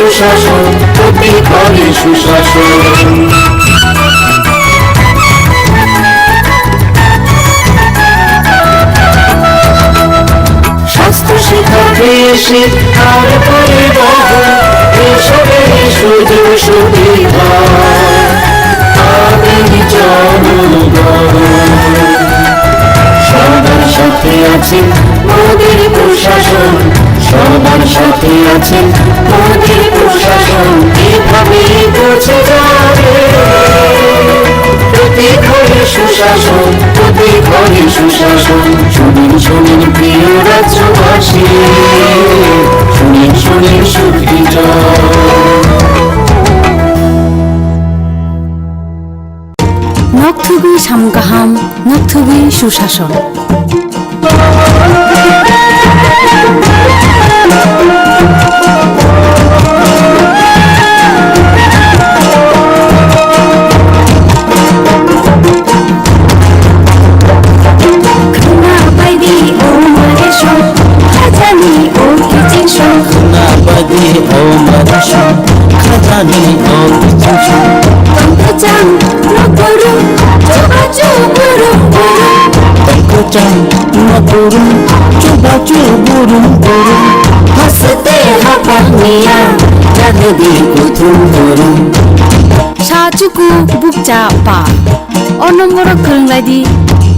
সুশাসন, প্রতি ঘরে সুশাসন। স্বাস্থ্য শিক্ষা কৃষি আর পরিবহন, এসবের সুযোগ সুবিধা পাবেন জনগণ। সবার সাথে আছেন মোদের প্রশাসন, সবার সাথে আছেন মোদের প্রশাসন। এভাবে পৌঁছে যাবে প্রতি ঘরে সুশাসন, প্রতি ঘরে সুশাসন। শুনুন শুনুন প্রিয় রাজ্যবাসী, শুনুন শুনুন সুখী নকথুবি সামগাহাম, নকথুবি সুশাসন। साजुku bukja pa onomoro kerenglaidi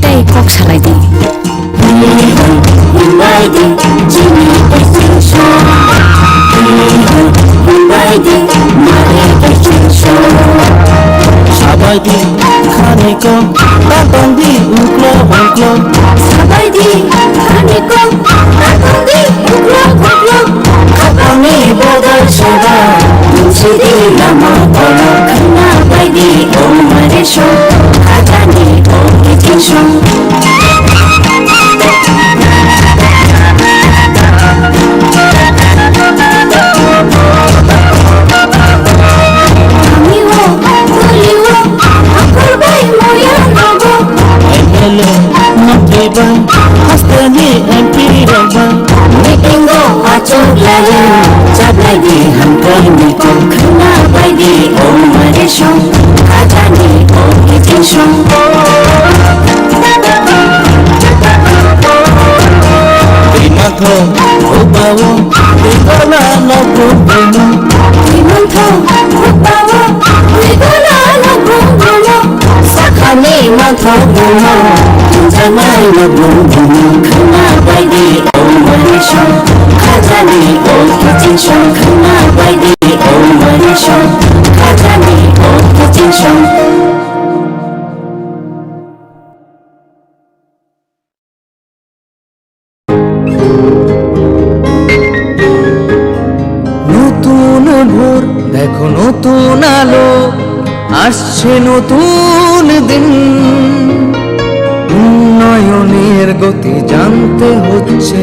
tei kok salaidi sabaidi khaneko tatandi uklo hoklo, sabaidi khaneko tatandi uklo hoklo, kapani bodal soda munsidi lama bola, khana baidi omare sho khajani o kitinso hastani empiri roba, meetingo achok lagi jablagi hamkar miko, khana baidi omare sho khajani o kitinso Primatho ubawo digola lokuno, primatho ubawo digola lokuno, sakhani matho guno, janai lokuno, khana baidi omare sho khajani o kitinso, khana baidi omare sho khajani o kitinso। নতুন ভোর দেখো নতুন আলো, আসছে নতুন দিন। উন্নয়নের গতি জানতে হচ্ছে,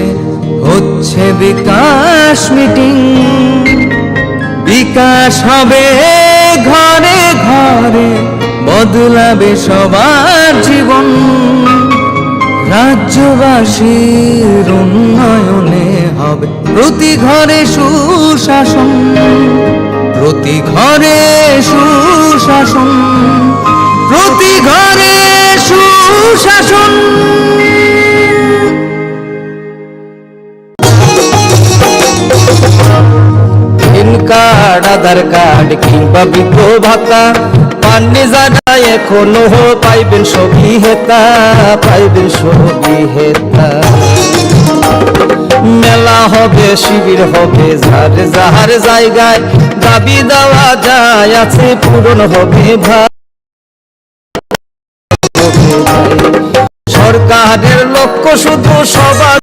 হচ্ছে বিকাশ মিটিং। বিকাশ হবে ঘরে ঘরে, বদলাবে সবার জীবন। রাজ্যবাসীর উন্নয়নে হবে প্রতি ঘরে সুশাসন, প্রতি ঘরে সুশাসন, প্রতি ঘরে সুশাসন। প্যান কার্ড, আধার কার্ড কিংবা বিধবা ভাতা, পাননি যারা এখনো পাইবেন সবই হেতা, পাইবেন সবই হেতা। মেলা হবে, শিবির হবে, যার যাহার জায়গায় দাবি দেওয়া যায় আছে, পূরণ হবে ভাই। সরকারের লক্ষ্য শুধু সবার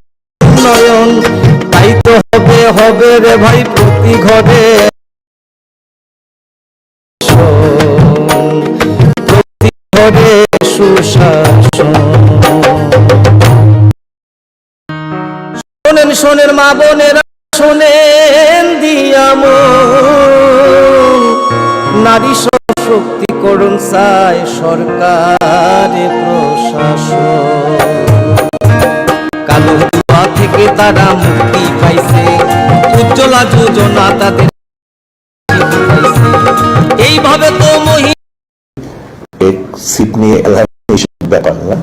উন্নয়ন, তাই তো হবে হবে রে ভাই প্রতি ঘরে প্রতি ঘরে সুশাসন। শোনেন শোনেন মা বোনেরা, শোনেন দিয়াম, নারী সশক্তিকরণ চায় সরকারে প্রশাসন। কালো ধোঁয়া থেকে তারা মুক্তি পাইছে, উজ্জ্বলা যোজনা তাদের সিট নিয়ে এইসব ব্যাপার না,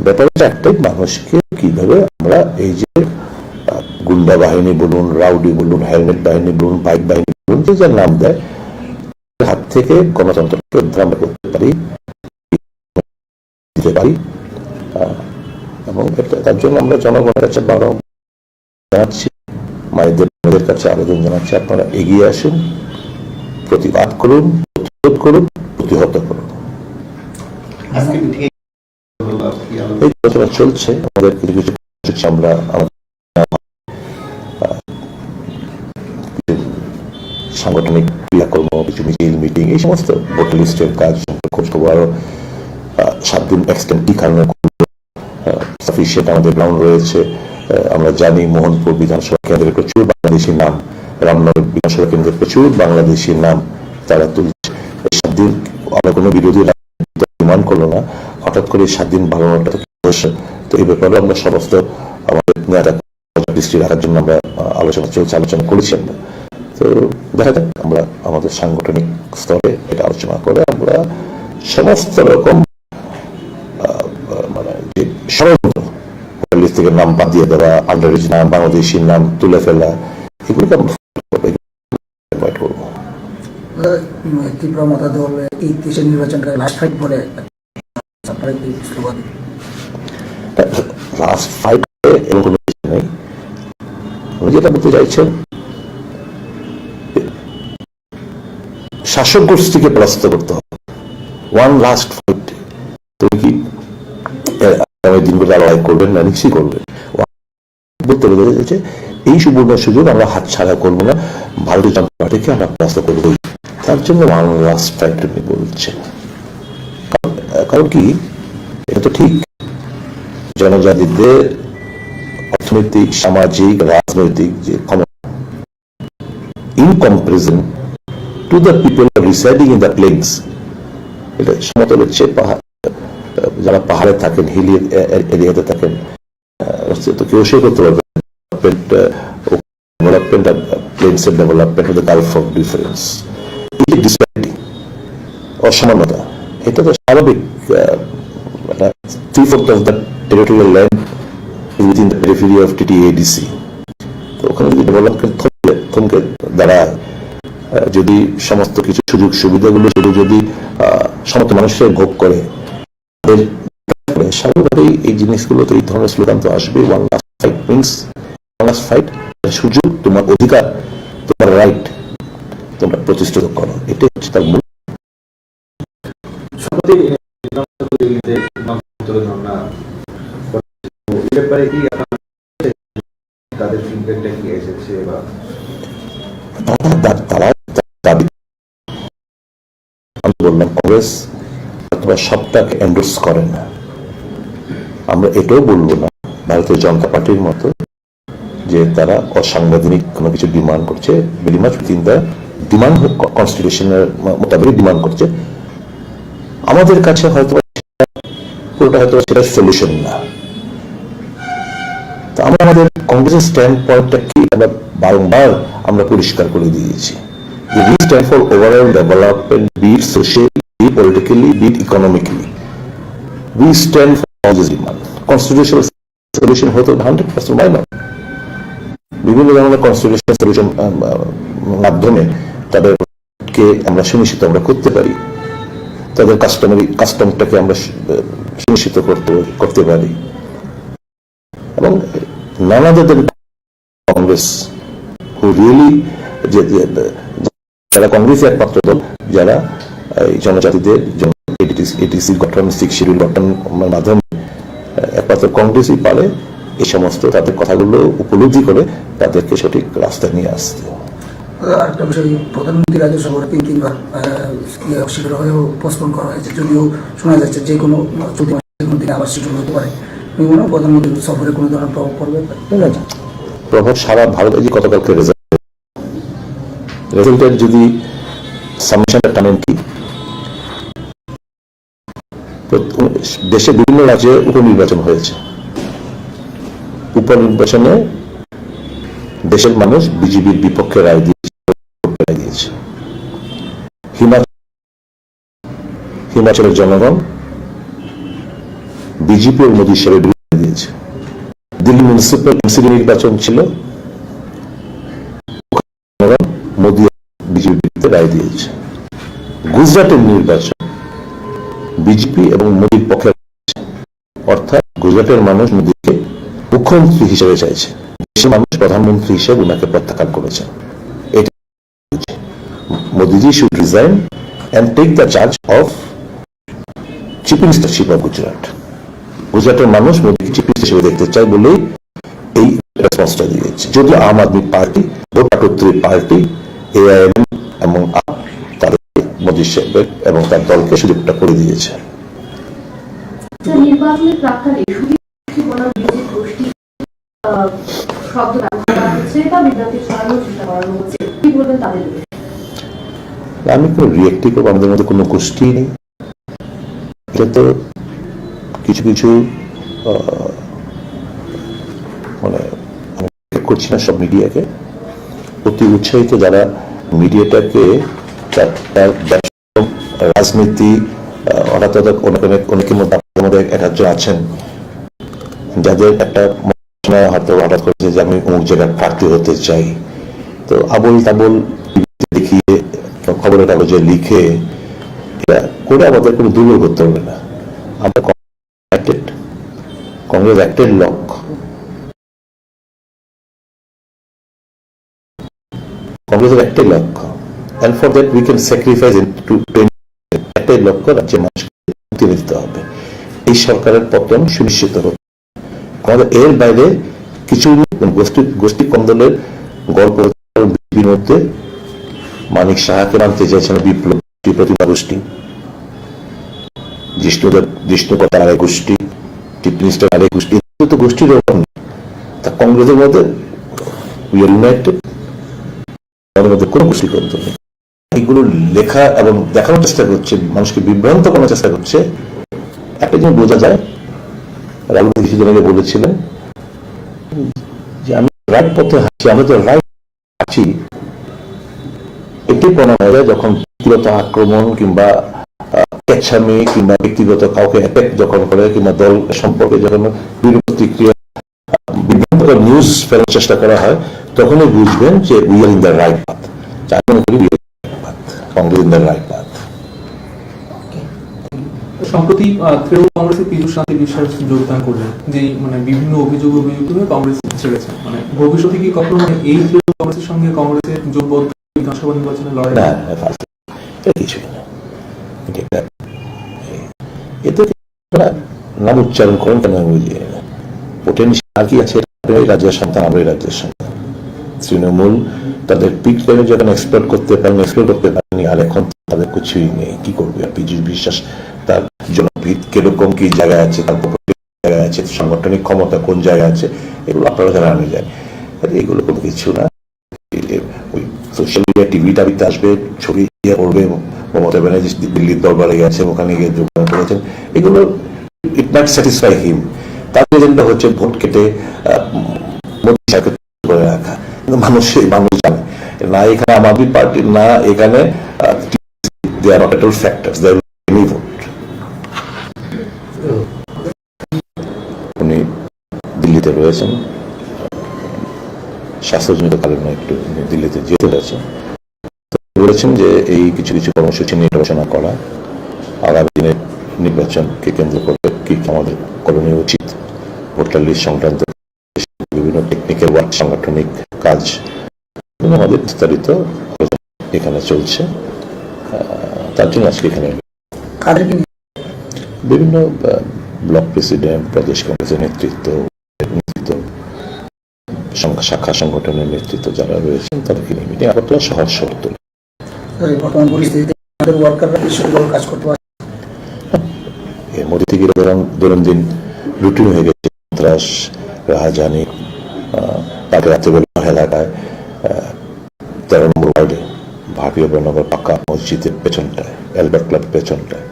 ব্যাপারটা একটাই, মানুষকে কিভাবে আমরা এই যে গুন্ডা বাহিনী বলুন, রাউডি বলুন, হেলমেট বাহিনী বলুন, বাইক বাহিনী বলুন, যে যার নাম দেয়, হাত থেকে গণতন্ত্রকে উদ্ধার আমরা করতে পারি, দিতে পারি। এবং তার জন্য আমরা জনগণের কাছে জানাচ্ছি, মায়েদের কাছে আবেদন জানাচ্ছি, আপনারা এগিয়ে আসুন, প্রতিবাদ করুন, প্রতিরোধ করুন, প্রতিহত করুন। এই আলোচনা চলছে, আমাদের কিছু কিছু আমরা সাংগঠনিক ক্রিয়াকর্ম, কিছু মিছিল, মিটিং, এই সমস্ত ভোটার লিস্টের কাজ খোঁজ খবর আরো 7 দিন এক্সটেন্ড কি কারণে সাফিসিয়েন্ট আমাদের গ্রাউন্ড রয়েছে। আমরা জানি মোহনপুর বিধানসভা কেন্দ্রের প্রচুর বাংলাদেশি নাম, রামনগর বিধানসভা কেন্দ্রের প্রচুর বাংলাদেশি নাম তারা তুলছে। 7 দিন আমরা কোনো বিরোধী ডিমান্ড করলো না, হঠাৎ করে 7 দিন বাড়ানোটা বসে। তো এই ব্যাপারে আমরা সমস্ত আমাদের নেতা দৃষ্টি রাখার জন্য আমরা আলোচনা করেছি আমরা। তো দেখা যাক, আমরা আমাদের সাংগঠনিক স্তরে এটা আলোচনা করে আমরা সমস্ত রকম মানে যে ষড়যন্ত্র থেকে নাম বাদ দিয়ে দেওয়া, আন্ডারেজ নাম, বাংলাদেশির নাম তুলে ফেলা, এগুলোকে আমরা করবো। ত্রিপুরা মতা দল এই দেশের নির্বাচনটা লাস্ট ফাইট বলে, লাস্ট ফাইট এরকম কোনো কিছু নেই। উনি যেটা বলতে চাইছেন, শাসক গোষ্ঠীকে পরাস্ত করতে হবে, ওয়ান লাস্ট ফাইট। তুমি কি আগামী দিনগুলো লড়াই করবেন না? নিশ্চয়ই করবেন। বলতে বোঝা যাচ্ছে এই সুবর্ণ সুযোগ আমরা হাত ছাড়া করবো না, ভারতীয় জনতা পার্টিকে আমরা পরাস্ত করবো। তার জন্য ওয়ান লাস্ট ফাইট উনি বলছেন। কারণ কি, এটা তো ঠিক, জনজাতিদের অর্থনৈতিক, সামাজিক, রাজনৈতিক যে ক্ষমতা in comparison to the people residing in the plains, এটা সমতল হচ্ছে পাহাড়, যারা পাহাড়ে থাকেন, হিলি এরিয়াতে থাকেন, তো কেউ সে করতে পারবে ডেভেলপমেন্ট আর প্লেন্সের ডেভেলপমেন্ট, গালফ অফ ডিফারেন্স, এই যে ডিসপ্যারিটি, অসমানতা, এটা তো স্বাভাবিক। 3/4 of the territorial land is within the periphery of TTADC. তো ওখানে যদি ডেভেলপমেন্ট থমকে দাঁড়ায়, যদি সমস্ত কিছু সুযোগ সুবিধাগুলো শুধু যদি সমস্ত মানুষের ভোগ করে, স্বাভাবিকভাবেই এই জিনিসগুলো, তো এই ধরনের স্লোগান তো আসবে। One last fight means one last fight, সুযোগ, তোমার অধিকার, তোমার রাইট তোমরা প্রতিষ্ঠিত করো, এটাই হচ্ছে তার মূল। আমি বললাম কংগ্রেস অথবা সবটাকে এন্ডোর্স করেন না। আমরা এটাও বলবো না ভারতীয় জনতা পার্টির মতো যে তারা অসাংবিধানিক কোনো কিছু ডিমান্ড করছে, very much within the demand, কনস্টিটিউশনের মোতাবেক ডিমান্ড করছে। আমাদের কাছে হয়তো পুরোটা হয়তো সেটা সলিউশন না। তো আমরা আমাদের কংগ্রেসের স্ট্যান্ড পয়েন্টটা কি আমরা বারংবার আমরা পরিষ্কার করে দিয়েছি। We stand for overall development, be it socially, be it politically, be it economically. We stand for all this demand. Constitutional solution হয়তো 100%, why not? বিভিন্ন ধরনের কনস্টিটিউশনাল সলিউশন মাধ্যমে তাদেরকে আমরা সুনিশ্চিত আমরা করতে পারি, তাদের কাস্টমটাকে আমরা সুনিশ্চিত করতে পারি। এবং নানাদের কংগ্রেস হু রিয়েলি, যারা কংগ্রেসের একমাত্র দল যারা এই জনজাতিদের এটিসি গঠন, 6 শিডিউল গঠনের মাধ্যমে একমাত্র কংগ্রেসই পারে এই সমস্ত তাদের কথাগুলো উপলব্ধি করে তাদেরকে সঠিক রাস্তায় নিয়ে আসতে। আরেকটা বিষয়, প্রধানমন্ত্রী রাজ্যসভার 3-3 বার শিডিউল হয়েও পোস্টপোন করা হয়েছে, যদিও শোনা যাচ্ছে যে কোনো চলতি মাসের দিনে আবার শিডিউল হতে পারে। প্রধানমন্ত্রী সফরে কোনো ধরনের প্রভাব পড়বে? প্রভাব সারা ভারতে যে গতকালকে রেজাল্টের যদি সাবমিশনটা টানেন কি, দেশে বিভিন্ন রাজ্যে উপনির্বাচন হয়েছে, উপনির্বাচনে দেশের মানুষ বিজেপির বিপক্ষে রায় দিয়েছে। হিমাচলের জনগণ বিজেপি ও মোদী সাহেবের বিরুদ্ধে দিয়েছে। দিল্লি মিউনিসিপ্যাল এমসিডি নির্বাচন ছিল, মোদী বিজেপির বিরুদ্ধে রায় দিয়েছে। গুজরাটের নির্বাচন বিজেপি এবং মোদীর পক্ষে, অর্থাৎ গুজরাটের মানুষ মোদীকে মুখ্যমন্ত্রী হিসেবে চাইছে, দেশের মানুষ প্রধানমন্ত্রী হিসেবে ওনাকে প্রত্যাখ্যান করেছে। এটা Modiji should resign and take the charge of chief ministership of Gujarat. গুজরাটের মানুষ মোদীকে চিফ মিনিস্টার হিসেবে দেখতে চায় বলেই এই রেসপন্সটা দিয়েছে। যদি আম আদমি পার্টি, ভোটাকর্ত্রী পার্টি, এআইএম এবং আপ তাদের মোদী সাহেবের এবং তার দলকে সুযোগটা করে দিয়েছে। নির্বাচনের প্রাক্কালে সুবিধা বনাম বিরোধী গোষ্ঠী শব্দ ব্যবহার করা হচ্ছে বা বিভ্রান্তি ছড়ানোর চেষ্টা করা হচ্ছে, কি বলবেন তাদের? আমি কোনো রিয়েক্টিভ করবো, আমাদের মধ্যে কোনো গোষ্ঠী নেই। এটা তো কিছু কিছু মানে আমি করছি না সব মিডিয়াকে, অতি উৎসাহিত যারা মিডিয়াটাকে তার রাজনীতি হঠাৎ অনেকের মধ্যে একজন আছেন যাদের একটা হয়তো হঠাৎ করেছে যে আমি অমুক জায়গায় প্রার্থী হতে চাই, তো আবল তাবল দেখিয়ে খবরের কাগজে লিখে করে আমাদের কোনো দুর্বল করতে হবে না। আমরা কংগ্রেস অ্যাক্টেড লক, কংগ্রেসের একটাই লক্ষ্য, and for that we can sacrifice into একটাই লক্ষ্য, রাজ্যের মানুষকে মুক্তি দিতে হবে, এই সরকারের পতন সুনিশ্চিত হবে। আমাদের এর বাইরে কিছু গোষ্ঠী কন্দলের গল্প মধ্যে মানিক সাহাকে মানতে চাইছেন বিপ্লবী প্রতিমা গোষ্ঠী, জিষ্ণুকতার আরেক গোষ্ঠী, চিফ মিনিস্টার আরেক গোষ্ঠী, তো গোষ্ঠীর ব্যাপার নেই। তা কংগ্রেসের মধ্যে উই আর ইউনাইটেড, আমাদের মধ্যে কোনো গোষ্ঠী কন্দল নেই। এইগুলো লেখা এবং দেখানোর চেষ্টা করছে, মানুষকে বিভ্রান্ত করার চেষ্টা করছে। একটা জিনিস বোঝা যায়, রাহুল গান্ধী কিছুদিন আগে বলেছিলেন যে আমি রাইট পথে হাঁটছি, আমরা তো রাইট হাঁটছি এটাই প্রমাণ হয়ে যায় যখন ব্যক্তিগত আক্রমণ কিংবা পেছামি কিংবা ব্যক্তিগত কাউকে অ্যাটাক যখন করে কিংবা দল সম্পর্কে যখন বিভিন্ন প্রতিক্রিয়া বিভ্রান্তকর নিউজ ফেরার চেষ্টা করা হয়, তখনই বুঝবেন যে we are in the right path. Congress in the right path. সম্প্রতি তৃণমূল কংগ্রেসের পীযূষ শান্তি বিশ্বাস যোগদান করলেন, যে মানে বিভিন্ন অভিযোগ হয়ে কংগ্রেস ছেড়েছে, মানে ভবিষ্যতে কি কখনো মানে এই তৃণমূল কংগ্রেসের সঙ্গে কংগ্রেসের জোটবদ্ধ বিধানসভা নির্বাচনে লড়াই? না, কিছুই না। এতে নাম উচ্চারণ করেন কেন আমি বুঝি না। পোটেনশিয়াল আর কি আছে, রাজ্যের সন্তান, আমরা রাজ্যের সন্তান। তৃণমূল তাদের পিক টাইমে যখন এক্সপ্লোর করতে পারেনি, আর এখন তাদের কিছুই নেই। কি করবে? আর পীযূষ বিশ্বাস তার জনভিত কিরকম, কি জায়গায় আছে, তার জায়গায় আছে, সাংগঠনিক ক্ষমতা কোন জায়গায় আছে, এগুলো আপনারা জানা যায়। এগুলো কোনো কিছু না। ওই সোশ্যাল মিডিয়া টিভিতে আসবে, ছবি করবে, মমতা ব্যানার্জি দিল্লির দরবারে গেছে, ওখানে গিয়ে যোগদান করেছেন, এগুলো ইট নট স্যাটিসফাই হিম। তার এজেন্ডা হচ্ছে ভোট কেটে মোদী সাহেবকে করে রাখা। কিন্তু মানুষ জানে না এখানে আম আদমি পার্টি, না এখানে they are not at all factors, they are any vote. উনি দিল্লিতে রয়েছেন, স্বাস্থ্যজনিত কারণে একটু দিল্লিতে যেতে হয়েছে। বলেছেন যে এই কিছু কিছু কর্মসূচি নিয়ে আলোচনা করা, আগামী দিনের নির্বাচনকে কেন্দ্র করে কি আমাদের করণীয় উচিত, ভোটার লিস্ট সংক্রান্ত বিভিন্ন টেকনিক্যাল ওয়ার্ক, সাংগঠনিক কাজ, আমাদের বিস্তারিত এখানে চলছে। তার জন্য আজকে এখানে বিভিন্ন ব্লক প্রেসিডেন্ট, প্রদেশ কংগ্রেসের নেতৃত্ব, শাখা সংগঠনের নেতৃত্ব যারা রয়েছেন তাদেরকে নিয়ে মিটিং আগরতলা সহজ শর্ত। বর্তমান পরিস্থিতিতে ওয়ার্কাররা বিশ্ববিদ্যালয় কাজ করতে পারে, এর মধ্যে থেকে দৈনন্দিন রুটিন হয়ে গেছে। সন্ত্রাস, রাহাজানি, তাকে রাত্রিবেলা এলাকায় 13 নম্বর ওয়ার্ডে ভারতীয় বনগর পাকা মসজিদের পেছনটায়, অ্যালবার্ট ক্লাব পেছনটায়,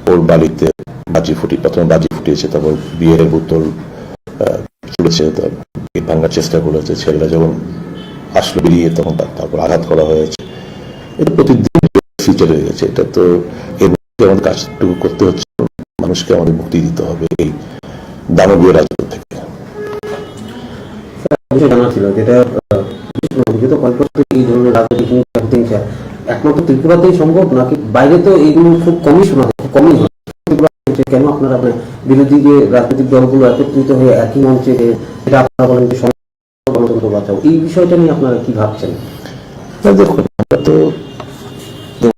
ওর বাড়িতে প্রথমে বাজি ফুটিয়েছে, তারপর বিয়ের বোতল চলেছে, ভাঙার চেষ্টা করেছে। ছেলেরা যখন আসলো বেরিয়ে তখন তারপর আঘাত করা হয়েছে। এটা প্রতিদিন ফিউচার হয়ে গেছে। এটা তো এর মধ্যে আমাদের কাজটুকু করতে হচ্ছে, মানুষকে আমাদের মুক্তি দিতে হবে এই দানবীয় রাজত্ব থেকে। বিষয় জানা ছিল যেটা বিগত কয়েক বছর এই ধরনের রাজনৈতিক হিংসা একমাত্র ত্রিপুরাতেই সম্ভব, নাকি বাইরে তো এইগুলো খুব কমই শোনা যায়, খুব কমই হয়। কেন আপনারা বিরোধী যে রাজনৈতিক দলগুলো একত্রিত হয়ে একই মঞ্চে যেটা আপনারা বলেন যে গণতন্ত্র বাঁচাও, এই বিষয়টা নিয়ে আপনারা কি ভাবছেন? দেখুন, আমরা তো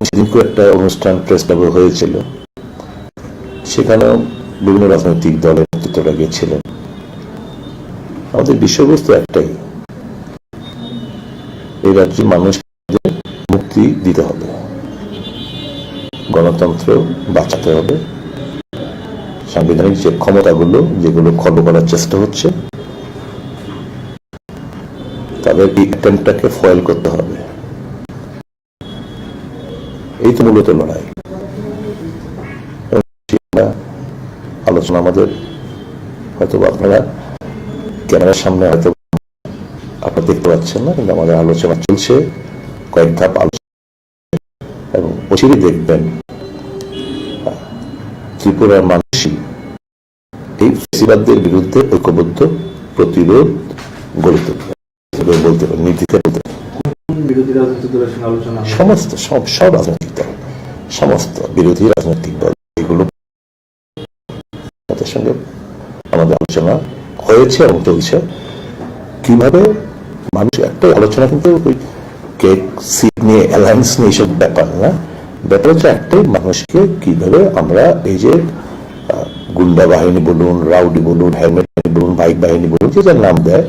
সেদিনকে একটা অনুষ্ঠান প্রেস ক্লাবে হয়েছিল, সেখানেও বিভিন্ন রাজনৈতিক দলের নেতৃত্বরা গিয়েছিলেন। আমাদের বিষয়বস্তু একটাই, এই রাজ্যের মানুষকে মুক্তি দিতে হবে, গণতন্ত্র বাঁচাতে হবে, সাংবিধানিক যে ক্ষমতাগুলো যেগুলো খর্ব করার চেষ্টা হচ্ছে তাদের এই অ্যাটেম্পটাকে ফয়েল করতে হবে। এই তো মূলত লড়াই। আলোচনা আমাদের হয়তো আপনারা ক্যামেরার সামনে হয়তো আপনারা দেখতে পাচ্ছেন না, কিন্তু আমাদের আলোচনা চলছে, কয়েক ধাপ আলোচনা, এবং অচিরেই দেখবেন ত্রিপুরার মানুষই এই ফেসিবাদদের বিরুদ্ধে ঐক্যবদ্ধ প্রতিরোধ গড়ে তুলবে, বলতে পারে নীতিতে বলতে পারে। বিরোধী রাজনৈতিক দলের সঙ্গে আলোচনা সমস্ত সব রাজনৈতিক দল, সমস্ত বিরোধী রাজনৈতিক দল, এগুলো তাদের সঙ্গে আমাদের আলোচনা হয়েছে এবং চলছে। কিভাবে মানুষ একটাই আলোচনা, কিন্তু ওই কেক সিট নিয়ে অ্যালায়েন্স নিয়ে এইসব ব্যাপার না, ব্যাপার হচ্ছে একটাই, মানুষকে কিভাবে আমরা এই যে গুন্ডা বাহিনী বলুন, রাউডি বলুন, হেলমেট বাহিনী বলুন, বাইক বাহিনী বলুন, যে যার নাম দেয়,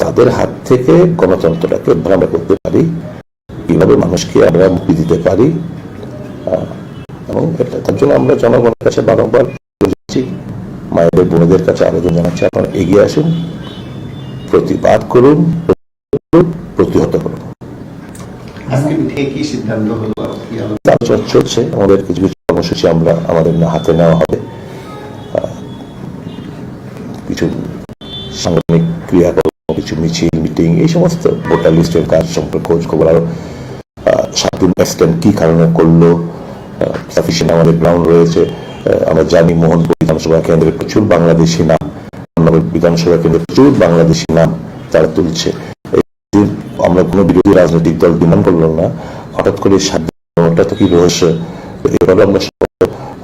তাদের হাত থেকে গণতন্ত্রটাকে আমরা করতে পারি, কিভাবে মানুষকে আমরা মুক্তি দিতে পারি। এবং তার জন্য আমরা জনগণের কাছে বারংবার বলেছি, মায়েদের বোনদের কাছে আবেদন জানাচ্ছি, আপনারা এগিয়ে আসুন, প্রতিবাদ করুন, প্রতিহত করুন। আলোচনা চলছে, আমাদের কিছু কিছু কর্মসূচি আমরা আমাদের হাতে নেওয়া হবে, কিছু সাংগঠনিক ক্রিয়াকলাপ, কিছু মিছিল, মিটিং, এই সমস্ত ভোটার লিস্টের কাজ সম্পর্কে খোঁজ খবর, আরো 7 দিন এক্সটেন্ড কি কারণে করলো, সাফিসিয়েন্ট আমাদের গ্রাউন্ড রয়েছে। আমরা জানি মোহনপুর বিধানসভা কেন্দ্রে প্রচুর বাংলাদেশি নাম, বিধানসভা কেন্দ্রে প্রচুর বাংলাদেশি নাম তারা তুলছে। আমরা কোনো বিরোধী রাজনৈতিক দল ডিমান্ড করলাম না, হঠাৎ করে 7 দিনটা তো কি রহস্য, এভাবে আমরা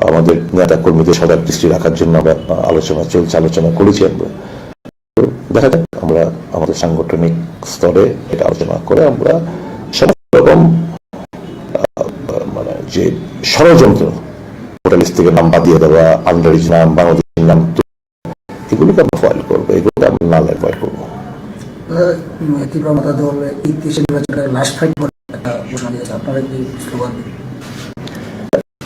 আমাদের নেতা কর্মীদের সজাগ দৃষ্টি রাখার জন্য আমরা আলোচনা করেছি। আমরা দেখা যাক, আমরা আমাদের সাংগঠনিক স্তরে এটা আলোচনা করে আমরা সমস্ত রকম মানে যে ষড়যন্ত্র, ভোটার লিস্ট থেকে নাম বাদিয়ে দেওয়া, আন্ডারিজ নাম, বাংলাদেশের নাম, এগুলোকে আমরা ফয়েল করবো, এগুলোকে আমরা না ফয়েল করবো। ত্রিপুরা মাতা দল এই দেশের নির্বাচনটা লাস্ট ফাইট বলে একটা ঘোষণা দিয়েছে, আপনারা কি স্লোগান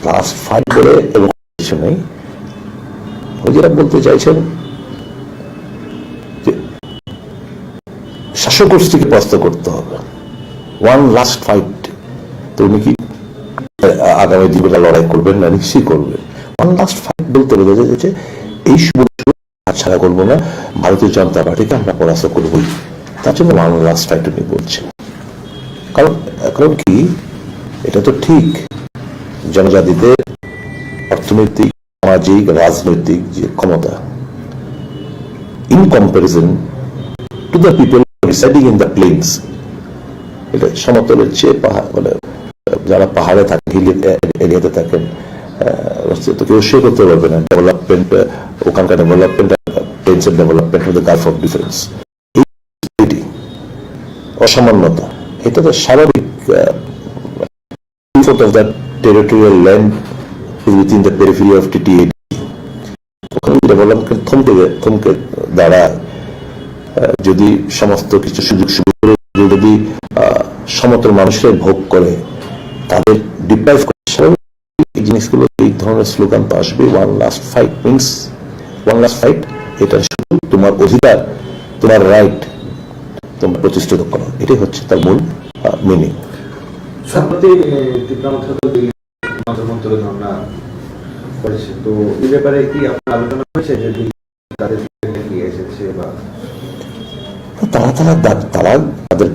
লাস্ট ফাইট বলে এবং কিছু নেই, ওই যেটা বলতে চাইছেন যে শাসক গোষ্ঠীকে পরাস্ত করতে হবে, ওয়ান লাস্ট ফাইট। তো উনি কি আগামী দিনটা লড়াই করবেন না? নিশ্চয়ই করবেন। ওয়ান লাস্ট ফাইট বলতে বোঝা যাচ্ছে এই ছাড়া করবো না, ভারতীয় জনতা পার্টিকে আমরা পরাস্ত করবোই, তার জন্য ওয়ান লাস্ট ফাইট উনি বলছেন। কারণ কি, এটা তো ঠিক, জনজাতিদের অর্থনৈতিক, সামাজিক, রাজনৈতিক যে ক্ষমতা, in comparison to the people residing in the plains, এটা সমতলের চেয়ে মানে যারা পাহাড়ে থাকেন, হিল এরিয়াতে থাকেন, তো কেউ শেয়ার করতে পারবে না ডেভেলপমেন্ট, ওখানকার ডেভেলপমেন্ট, প্লেন্সের development of the gulf of difference, এই অসামান্যতা, এটা তো স্বাভাবিক। of that territorial land is within the periphery of TTAD. ওখানে ডেভেলপমেন্ট থমকে দাঁড়ায়, যদি সমস্ত কিছু সুযোগ সুবিধা যদি সমতল মানুষের ভোগ করে, তাদের ডিপ্রাইভ করে, এই জিনিসগুলো, এই ধরনের স্লোগান তো আসবে। One last fight means one last fight, এটা শুধু তোমার অধিকার, তোমার রাইট তোমরা প্রতিষ্ঠিত করো, এটাই হচ্ছে তার মূল মিনিং। সম্প্রতি আমরা করেছি, তো এই ব্যাপারে কি আপনার আলোচনা হয়েছে যে তাদের এসেছে বা তাদের,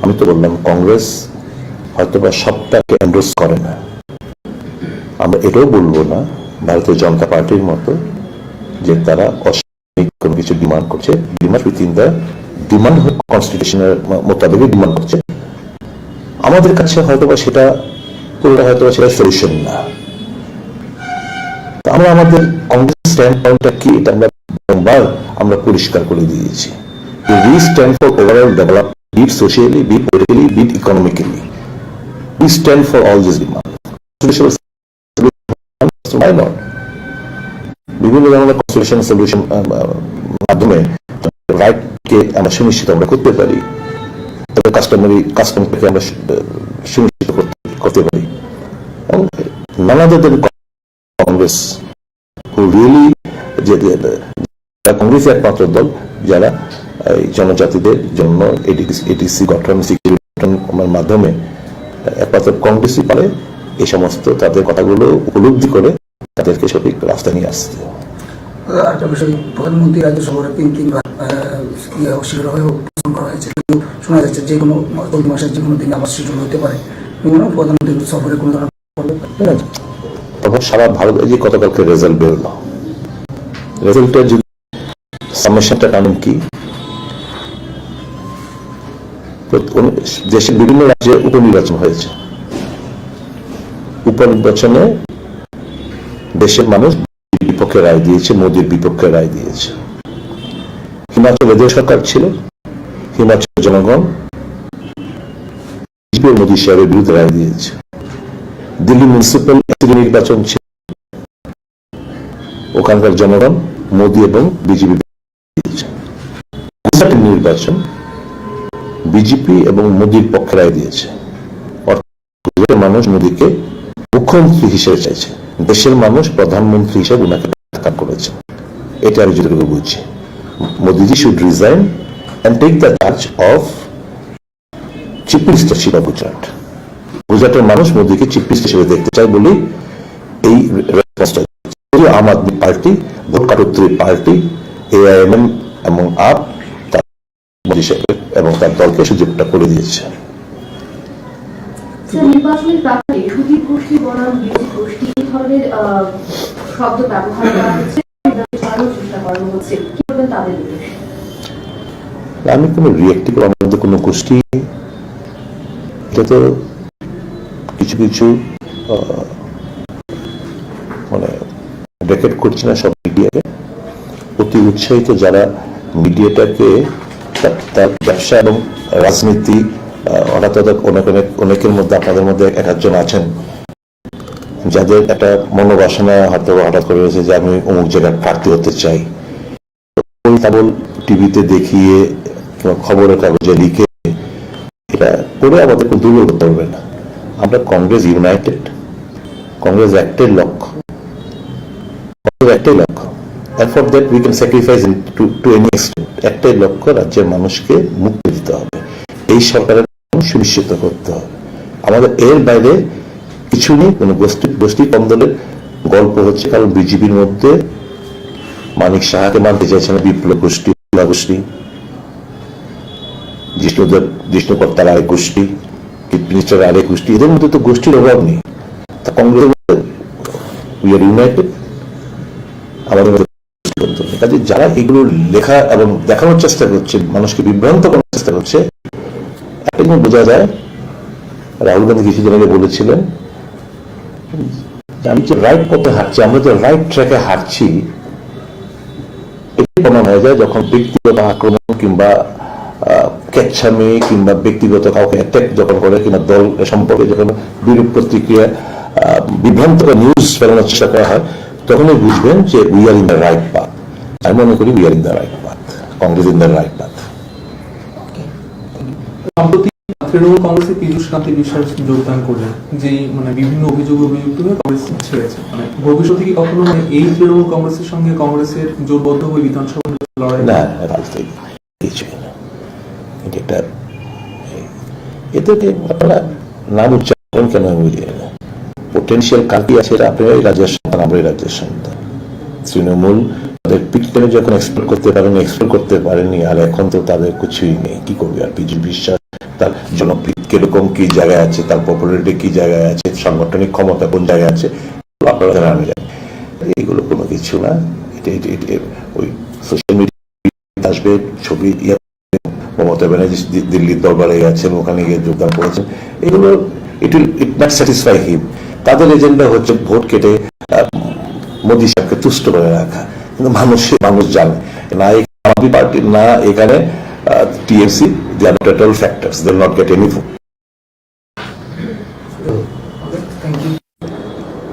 আমি তো বললাম কংগ্রেস হয়তোবা সবটাকে এন্ডোর্স করে না। আমরা এটাও বলবো না ভারতীয় জনতা পার্টির মতো যে তারা অসামরিক কোনো কিছু ডিমান্ড করছে, ডিমান্ড উইথিন দ্য ডিমান্ড কনস্টিটিউশনের মোতাবেক ডিমান্ড করছে। আমাদের কাছে হয়তোবা সেটা পুরোটা হয়তোবা সেটা সলিউশন না। আমরা আমাদের কংগ্রেস স্ট্যান্ড পয়েন্টটা কি এটা আমরা পরিষ্কার করে দিয়েছি। We stand for overall development, be it socially, be it politically, be it economically. We stand for all these demands. Why not? বিভিন্ন ধরনের কনস্টিটিউশন সলিউশন মাধ্যমে রাইটকে আমরা সুনিশ্চিত আমরা করতে পারি, তবে কাস্টমকে আমরা সুনিশ্চিত করতে পারি। এবং নানাদের কংগ্রেস হু রিয়েলি কংগ্রেস একমাত্র দল যারা এই জনজাতিদের জন্য এডিসি গঠন সিকিউরিটির মাধ্যমে একমাত্র কংগ্রেসই পারে এই সমস্ত তাদের কথাগুলো উপলব্ধি করে তাদেরকে সঠিক রাস্তা নিয়ে আসতে। আরেকটা বিষয়, প্রধানমন্ত্রী রাজ্যসভার 3 অস্বীকার হয়েও পোস্টপোন করা হয়েছে, কিন্তু শোনা যাচ্ছে যে কোনো চলতি মাসের যে কোনো দিনে আবার শিডিউল হতে পারে। প্রধানমন্ত্রী সফরে কোনো ধরনের তখন সারা ভারত এই যে গতকালকে রেজাল্ট বেরোলো, রেজাল্টের যদি সামেশনটা কারণ কি, দেশের বিভিন্ন রাজ্যে উপনির্বাচন হয়েছে। উপনির্বাচনে দেশের মানুষ বিপক্ষে রায় দিয়েছে, মোদীর বিপক্ষে রায় দিয়েছে। হিমাচল এদের সরকার ছিল, হিমাচল জনগণ মোদী সাহেবের বিরুদ্ধে রায় দিয়েছে। দিল্লি মিউনিসিপ্যাল নির্বাচন ছিল, ওখানকার জনগণ মোদী এবং বিজেপি দিয়েছে। গুজরাটের নির্বাচন বিজেপি এবং মোদীর পক্ষে রায় দিয়েছে। গুজরাটের মানুষ মোদীকে মুখ্যমন্ত্রী হিসেবে চাইছে, দেশের মানুষ প্রধানমন্ত্রী হিসেবে ওনাকে প্রত্যাখ্যান করেছে। এটা আমি যতটুকু বুঝছি, Modiji should resign and take the charge of chief ministership of Gujarat. গুজরাটের মানুষ মোদীকে চিফ মিনিস্টার হিসেবে দেখতে চায় বলেই এই রেসপন্সটা। আম আদমি পার্টি, ভোট কাটত্রী পার্টি, এআইএমএম এবং আপ মোদী সাহেব এবং তার দলকে সুযোগটা করে দিয়েছে। নির্বাচনের ব্যাপারে সুদীপ গোষ্ঠী বনাম বিরোধী গোষ্ঠী এই ধরনের শব্দ ব্যবহার করা হচ্ছে, চেষ্টা করানো হচ্ছে, কি বলবেন তাদের বিরুদ্ধে? আমি কোনো রিয়েক্টিভ আমাদের কোনো গোষ্ঠী, এটা তো কিছু কিছু মানে রেকর্ড করছে না সব মিডিয়াকে, অতি উৎসাহিত যারা মিডিয়াটাকে তার ব্যবসা এবং রাজনীতি হঠাৎ অনেকের মধ্যে আপনাদের মধ্যে একজন আছেন যাদের একটা মনোবাসনা হয়তো হঠাৎ করে রয়েছে যে আমি অমুক জায়গায় প্রার্থী হতে চাই, কেবল টিভিতে দেখিয়ে খবরের কাগজে লিখে এটা করে আমাদের দুর্বল করতে পারবে না। আমরা কংগ্রেস ইউনাইটেড, কংগ্রেস একটাই লক্ষ্য, একটাই লক্ষ্য, and for that we can sacrifice to any extent। একটাই লক্ষ্য, রাজ্যের মানুষকে মুক্তি দিতে হবে, এই সরকারের সুনিশ্চিত করতে হবে। আমাদের এর বাইরে কিছু নেই, কোনো গোষ্ঠী কন্দলের গল্প হচ্ছে। কারণ বিজেপির মধ্যে মানিক সাহাকে মানতে চাইছে না বিপ্লব গোষ্ঠী, জিষ্ণুকর্তার আরেক গোষ্ঠী, চিফ মিনিস্টার আরেক গোষ্ঠী, এদের মধ্যে তো গোষ্ঠীর অভাব নেই। তা কংগ্রেসের মধ্যে উই আর ইউনাইটেড, আমাদের মধ্যে কাজে যারা এগুলো লেখা এবং দেখানোর চেষ্টা করছে, মানুষকে বিভ্রান্ত করার চেষ্টা করছে, একটা জিনিস বোঝা যায়। রাহুল গান্ধী কিছুদিন আগে বলেছিলেন আমি যে রাইট পথে হাঁটছি, আমরা যে রাইট ট্র্যাকে হাঁটছি, এটি প্রমাণ হয়ে যায় যখন ব্যক্তিগত আক্রমণ কিংবা কেচ্ছামি কিংবা ব্যক্তিগত কাউকে অ্যাটাক যখন করে কিংবা দল সম্পর্কে যখন বিরূপ প্রতিক্রিয়া বিভ্রান্তকর নিউজ ফেলানোর চেষ্টা করা হয়, তখনই বুঝবেন যে we are in the right path. আমি মনে করি we are in the right path, Congress in the right path. সম্প্রতি তৃণমূল কংগ্রেসে পীযূষ কান্তি বিশ্বাস যোগদান করলেন, যে মানে বিভিন্ন অভিযোগ অভিযুক্ত হয়ে কংগ্রেস ছেড়েছে। মানে ভবিষ্যতে কি কখনো মানে এই তৃণমূল কংগ্রেসের সঙ্গে কংগ্রেসের জোটবদ্ধ হয়ে বিধানসভা লড়াই? না, কিছুই না। এটা এদেরকে আপনারা নাম উচ্চারণ কেন বুঝিয়ে না, পোটেনশিয়াল কাকি আছে, আপনারা এই রাজ্যের সন্তান, আমরা এই রাজ্যের সন্তান। তৃণমূল তাদের পিকচারে যখন এক্সপ্লোর করতে পারেনি, আর এখন তো তাদের কিছুই নেই, কি করবে? আর পীযূষ বিশ্বাস তার জনপ্রিয় কিরকম কি জায়গায় আছে, তার পপুলারিটি কি জায়গায় আছে, সাংগঠনিক ক্ষমতা কোন জায়গায় আছে, আপনারা জানা যায়। এইগুলো কোনো কিছু না। ওই সোশ্যাল মিডিয়া আসবে, ছবি মমতা ব্যানার্জি দিল্লির দরবারে গেছেন, ওখানে গিয়ে যোগদান করেছেন, এগুলো ইট নট স্যাটিসফাই হিম। তাদের এজেন্ডা হচ্ছে ভোট কেটে মোদী সাহেবকে তুষ্ট করে রাখা। কিন্তু মানুষ জানে না আওয়ামী পার্টি না এখানে TMC, they are total factors, they will not get any vote.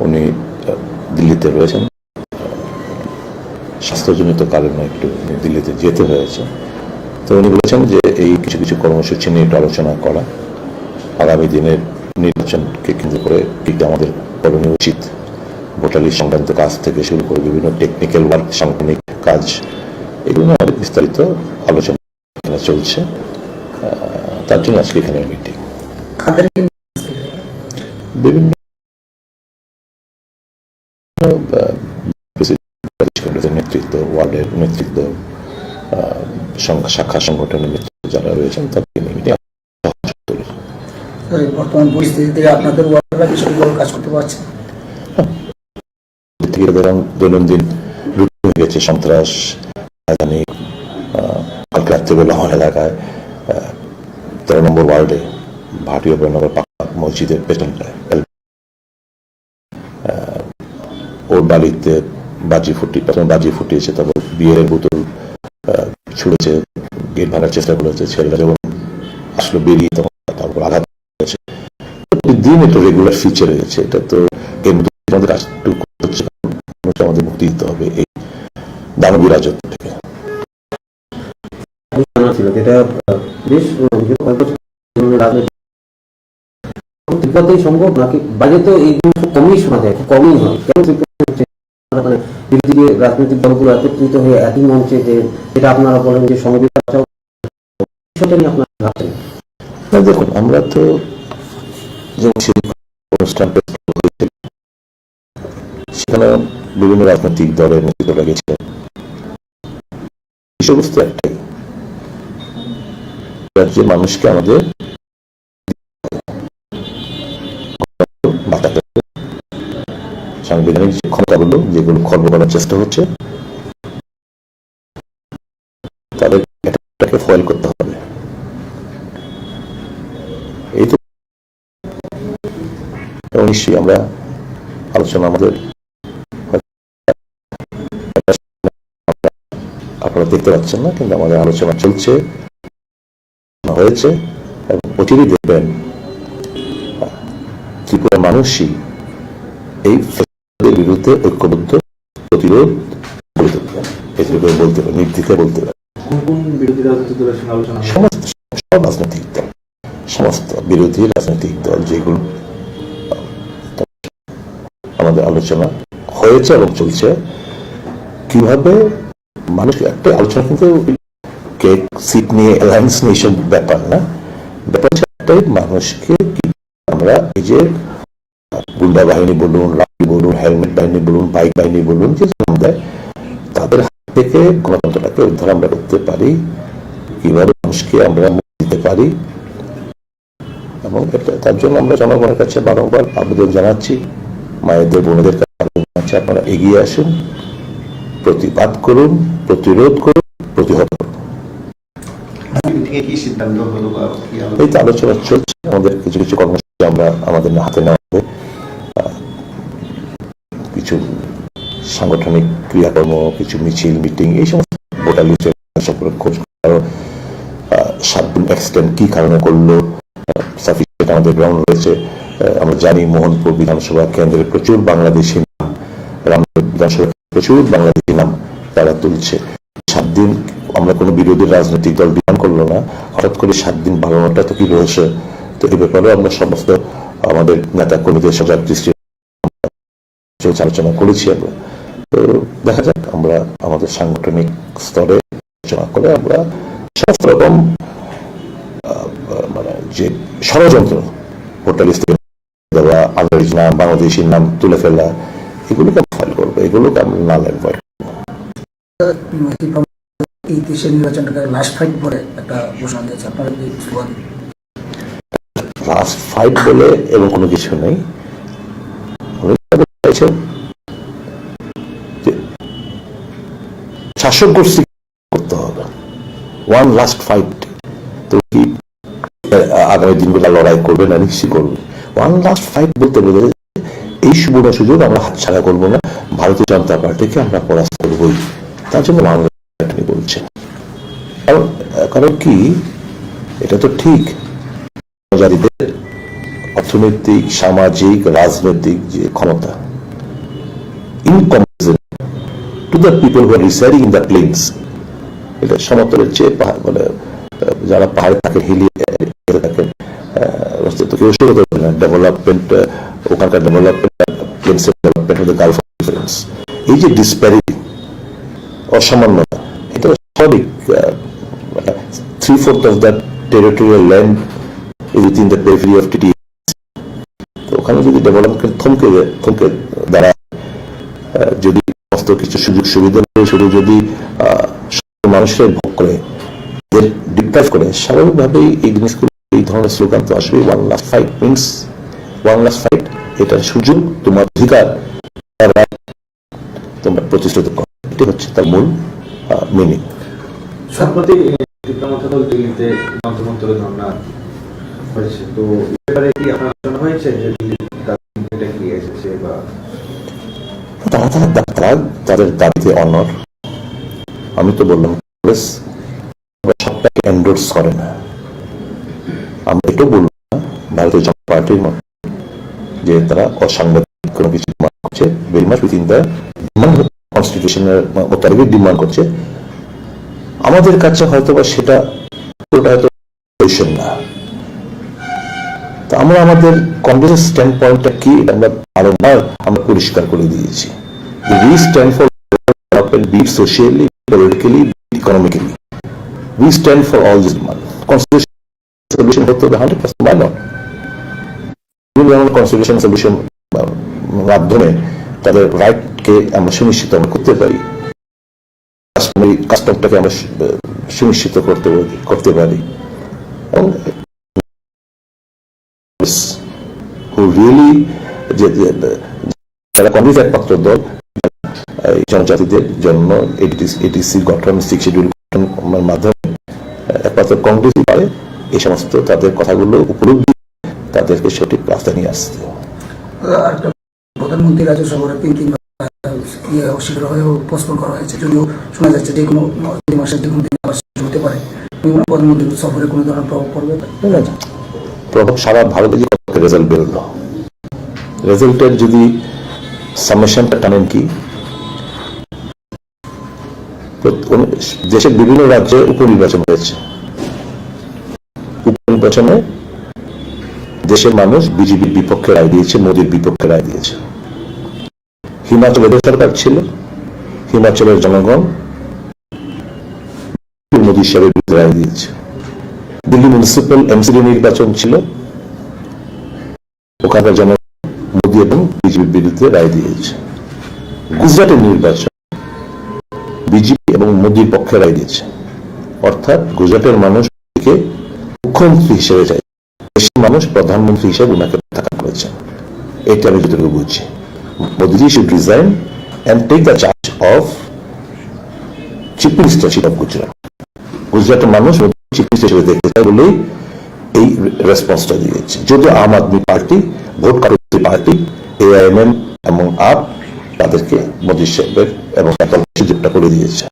উনি দিল্লিতে রয়েছেন, স্বাস্থ্যজনিত কারণে একটু দিল্লিতে যেতে হয়েছে। তো উনি বলেছেন যে এই কিছু কিছু কর্মসূচি নিয়ে একটু আলোচনা করা, আগামী দিনের নির্বাচনকে কেন্দ্র করে কি আমাদের করণীয় উচিত, ভোটার লিস্ট সংক্রান্ত কাজ থেকে শুরু করে বিভিন্ন টেকনিক্যাল ওয়ার্ক, সাংগঠনিক কাজ, এগুলো নিয়ে অনেক বিস্তারিত আলোচনা চলছে। তার জন্য আজকে এখানে মিটিং। বিভিন্ন নেতৃত্ব, ওয়ার্ডের নেতৃত্ব, শাখা সংগঠনের নেতৃত্ব যারা রয়েছেন তাদের নিয়ে বর্তমান পরিস্থিতিতে আপনাদের ওয়ার্ডরা বিষয়টি কাজ করতে পারছে দৈনন্দিন রুটিন হয়ে গেছে। সন্ত্রাস, রাজধানী, কালকে রাত্রিবেলা আমার এলাকায় 13 নম্বর ওয়ার্ডে ভাটিয়া নগর পাকা মসজিদের পেছনটায় ওর বাড়িতে প্রথমে বাজি ফুটিয়েছে, তারপর বিয়ের বোতল ছুঁড়েছে, গেট ভাঙার চেষ্টা করেছে। ছেলেরা যখন আসলো বেরিয়ে তখন তারপর আঘাত করেছে। প্রতিদিন এটা রেগুলার ফিচার হয়েছে। এটা তো এর মধ্যে আমাদের আমাদের মুক্তি দিতে হবে এই দানবী রাজত্ব থেকে। যেটা বেশ ত্রিপুরাতেই সম্ভব নাকি বাইরে তো এইগুলো কমই শোনা যায়, কমই হয়। কেন মানে বিরোধী রাজনৈতিক দলগুলো একত্রিত হয়ে একই মঞ্চে যে যেটা আপনারা বলেন যে সংবিধান নিয়ে আপনারা ভাবছেন? দেখুন, আমরা তো অনুষ্ঠান সেখানে বিভিন্ন রাজনৈতিক দলের নেতৃত্বরা গেছে। বিষয়বস্তু একটাই, রাজ্যের মানুষকে আমাদের সাংবিধানিক যে ক্ষমতাগুলো যেগুলো খর্ব করার চেষ্টা হচ্ছে তাদের এটাকে ফয়েল করতে হবে। এই তো নিশ্চয়ই আমরা আলোচনা আমাদের আপনারা দেখতে পাচ্ছেন না, কিন্তু আমাদের আলোচনা চলছে, হয়েছে, এবং অচিরেই দেখবেন ত্রিপুরা মানুষই এই বিরুদ্ধে ঐক্যবদ্ধ প্রতিরোধ বলতে পারে, নির্দ্বিধায় বলতে পারে। সমস্ত সব রাজনৈতিক দল, সমস্ত বিরোধী রাজনৈতিক দল যেগুলো আমাদের আলোচনা হয়েছে এবং চলছে, কিভাবে মানুষ একটা আলোচনা, কিন্তু সিট নিয়ে অ্যালায়েন্স নিয়ে সব ব্যাপার না। ব্যাপার একটাই, মানুষকে আমরা এই যে গুন্ডা বাহিনী বলুন, লাঠি বলুন, হেলমেট বাহিনী বলুন, বাইক বাহিনী বলুন, যে দেয় তাদের হাত থেকে গণতন্ত্রটাকে উদ্ধার আমরা করতে পারি, কিভাবে মানুষকে আমরা মুক্তি দিতে পারি। এবং তার জন্য আমরা জনগণের কাছে বারংবার আবেদন জানাচ্ছি, মায়েদের বোনেদের কাছে আবেদন জানাচ্ছি, আপনারা এগিয়ে আসুন, প্রতিবাদ করুন, প্রতিরোধ করুন, প্রতিহত করুন। এই তো আলোচনা চলছে, আমাদের কিছু কিছু কর্মসূচি আমরা আমাদের হাতে নেওয়া হবে, কিছু সাংগঠনিক ক্রিয়াকর্ম, কিছু মিছিল, মিটিং, এই সমস্ত ভোটার লিস্টের সম্পর্কে খোঁজ, 7 দিন এক্সটেন্ড কি কারণে করলো, সাফিসিয়েন্ট আমাদের গ্রাউন্ড রয়েছে। আমরা জানি মোহনপুর বিধানসভা কেন্দ্রে প্রচুর বাংলাদেশি নাম, রামপুর বিধানসভা প্রচুর বাংলাদেশি নাম তারা তুলছে। 7 দিন আমরা কোনো বিরোধী রাজনৈতিক দল বিধান করলো না, হঠাৎ করে 7 দিন বাড়ানোটা তো কি রয়েছে। তো এই ব্যাপারে আমরা সমস্ত আমাদের নেতা কর্মীদের সজাগ দৃষ্টি আলোচনা করেছি। আমরা তো দেখা যাক, আমরা আমাদের সাংগঠনিক স্তরে আলোচনা করে আমরা সমস্ত রকম মানে যে ষড়যন্ত্র, ভোটার লিস্টে দেওয়া, আন্তর্জাতিক নাম, বাংলাদেশি নাম তুলে ফেলা, এগুলোকে ফাইল করবো, এগুলোকে আমরা না ল্যান্ড। এই দেশের নির্বাচনটাকে লাস্ট ফাইট বলে একটা ঘোষণা দিয়েছে, আপনারা কি লাস্ট ফাইট বলে এবং কোনো কিছু নেই। শাসক গোষ্ঠী করতে হবে ওয়ান লাস্ট ফাইট। তো কি আগামী দিনগুলো লড়াই করবে না নিশ্চয়ই করবে। ওয়ান লাস্ট ফাইট বলতে বলে এই সুবর্ণ সুযোগ আমরা হাতছাড়া করবো না, ভারতীয় জনতা পার্টিকে আমরা পরাস্ত করবই। তার জন্য বাংলা বলছে। কারণ কি এটা তো ঠিক, জনজাতিদের অর্থনৈতিক, সামাজিক, রাজনৈতিক যে ক্ষমতা in comparison to the people who are residing in the plains, এটা সমতলের চেয়ে মানে যারা পাহাড়ে থাকেন, হিলিয়ে থাকেন, কেউ শুরু করবে না ডেভেলপমেন্ট, ওখানকার ডেভেলপমেন্ট, প্লেন্সের ডেভেলপমেন্ট, গালফ ডিফারেন্স, এই যে ডিসপ্যারিটি, অসামান্যতা, এটা স্বাভাবিক। 3/4 of that territorial land is within the periphery of TTE. তো ওখানে যদি ডেভেলপমেন্ট থমকে দাঁড়ায়, যদি সমস্ত কিছু সুযোগ সুবিধা শুধু যদি মানুষের ভোগ করে, ডিপ্রাইভ করে, স্বাভাবিকভাবেই এই জিনিসগুলো, এই ধরনের স্লোগান তো আসবে। One last fight means one last fight, এটার সুযোগ, তোমার অধিকার তোমরা প্রতিষ্ঠিত করো, এটি হচ্ছে তার মূল মিনিং। সম্প্রতি দিল্লিতে যন্ত্রমন্ত্রের ধর্ণা হয়েছে, তো এবারে কি আপনার আলোচনা হয়েছে যে দিল্লিটা কি এসেছে বা তাদের দাবিতে অনর? আমি তো বললাম কংগ্রেস সবটাকে এন্ডোর্স করে না। আমরা এটাও বলবো না ভারতীয় জনতা পার্টির মত যে তারা অসাংবিধানিক কোনো কিছু ডিমান্ড করছে, ভেরি মাচ উইথিন দ্য কনস্টিটিউশনের মোতাবেক ডিমান্ড করছে। আমাদের কাছে হয়তো বা সেটা হয়তো না। তো আমরা আমাদের কংগ্রেসের স্ট্যান্ড পয়েন্টটা কি আমরা বারবার আমরা পরিষ্কার করে দিয়েছি। We stand for development, be it socially, politically, economically. We stand for all these demands. Constitution solution হতে হবে 100%, why not? কনস্টিটিউশন সলিউশন মাধ্যমে তাদের রাইটকে আমরা সুনিশ্চিত করতে পারি, কাস্টমটাকে আমরা সুনিশ্চিত করতে পারি। এবং যারা কংগ্রেস একমাত্র দল জনজাতিদের জন্য এডিসি গঠন, 6 শিডিউল গঠনের মাধ্যমে একমাত্র কংগ্রেসই পারে এই সমস্ত তাদের কথাগুলো উপলব্ধি, তাদেরকে সঠিক রাস্তায় নিয়ে আসতে। প্রধানমন্ত্রী রাজ্য সফরে 3 অস্বীকার হয়েও পোস্টপোন করা হয়েছে, যদিও শোনা যাচ্ছে যে কোনো মাসের যে কোনো দিন আবার হতে পারে। প্রধানমন্ত্রী সফরে কোনো ধরনের প্রভাব পড়বে? প্রভাব সারা ভারতে যে রেজাল্ট বেরোলো, রেজাল্টের যদি সামেশনটা টানেন কি, দেশের বিভিন্ন রাজ্যে উপনির্বাচন হয়েছে। উপনির্বাচনে দেশের মানুষ বিজেপির বিপক্ষে রায় দিয়েছে, মোদীর বিপক্ষে রায় দিয়েছে। হিমাচলের সরকার ছিল, হিমাচলের জনগণ মোদী সাহেবের বিরুদ্ধে রায় দিয়েছে। দিল্লি মিউনিসিপ্যাল এমসিডি নির্বাচন ছিল, ওখানকার জনগণ মোদী এবং বিজেপির বিরুদ্ধে রায় দিয়েছে। গুজরাটের নির্বাচন বিজেপি এবং মোদীর পক্ষে রায় দিয়েছে। অর্থাৎ গুজরাটের মানুষ মুখ্যমন্ত্রী হিসেবে চাই, দেশের মানুষ প্রধানমন্ত্রী হিসেবে ওনাকে থাকা করেছেন। এটা আমি যতটুকু বুঝছি। Modiji should resign and take the charge of chief ministership of Gujarat. গুজরাটের মানুষ চিফ মিনিস্টার হিসেবে দেখতে চায় বলেই এই রেসপন্সটা দিয়েছে। যদিও আম আদমি পার্টি, ভোট কারী পার্টি, AIMM এবং আপ তাদেরকে মোদী সাহেবের এবং সুযোগটা করে দিয়েছে।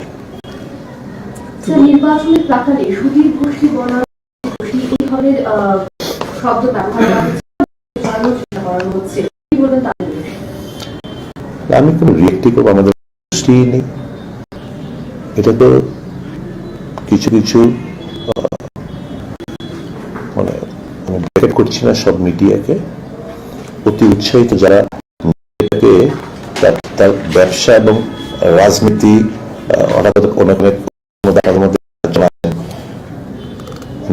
নির্বাচনের প্রাকালে সুধীর গোষ্ঠী বনাম গোষ্ঠী এই ধরনের শব্দ ব্যবহার করা হচ্ছে, কি বলবেন তাদের? আমি কোনো রিয়েক্টিভ করবো, আমাদের গোষ্ঠী নেই। এটা তো কিছু কিছু মানে আমি ব্র্যাকেট করছি না, সব মিডিয়াকে অতি উৎসাহিত যারা তার ব্যবসা এবং রাজনীতি অনেক অনেক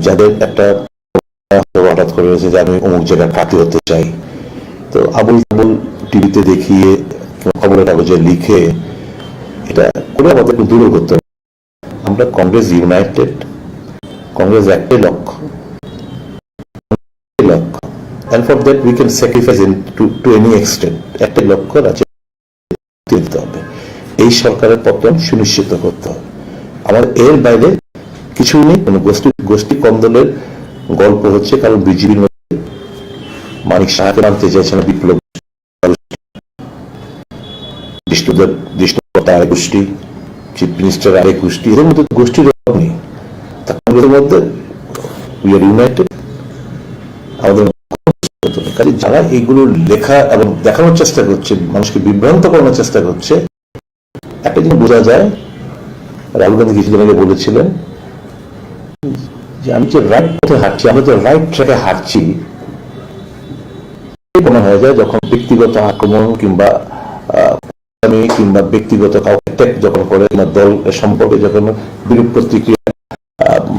যাদের একটা হঠাৎ করে রয়েছে যে আমি অমুক জায়গায় প্রার্থী হতে চাই, তো আবুল তাবুল টিভিতে দেখিয়ে খবরের কাগজে লিখে এটা করে আমাদেরকে দূর করতে হবে। আমরা কংগ্রেস ইউনাইটেড, কংগ্রেস একটাই লক্ষ্য, and for that we can sacrifice to any extent. একটা লক্ষ্য রাজ্যে দিতে হবে, এই সরকারের পতন সুনিশ্চিত করতে হবে। আমার এর বাইরে কিছু নেই। কোনো গোষ্ঠী কন্দলের গল্প হচ্ছে, কারণ বিজেপির মধ্যে মানিক সাহাকে মানতে চাইছে না বিপ্লব, আরেক গোষ্ঠী, চিফ মিনিস্টার আরেক গোষ্ঠী, এদের মধ্যে গোষ্ঠীর অভাব নেই। তাদের মধ্যে উই আর ইউনাইটেড। আমাদের কাজে যারা এইগুলো লেখা এবং দেখানোর চেষ্টা করছে, মানুষকে বিভ্রান্ত করানোর চেষ্টা করছে, একটা জিনিস বোঝা যায়, রাহুল গান্ধী কিছুদিন আগে বলেছিলেন যে আমি যে রাইট পথে হাঁটছি, আমরা যে রাইট ট্র্যাকে হাঁটছি, মনে হয়ে যায় যখন ব্যক্তিগত আক্রমণ কিংবা ব্যক্তিগত কাউকে অ্যাটাক যখন করে, দল সম্পর্কে যখন বিরূপ প্রতিক্রিয়া,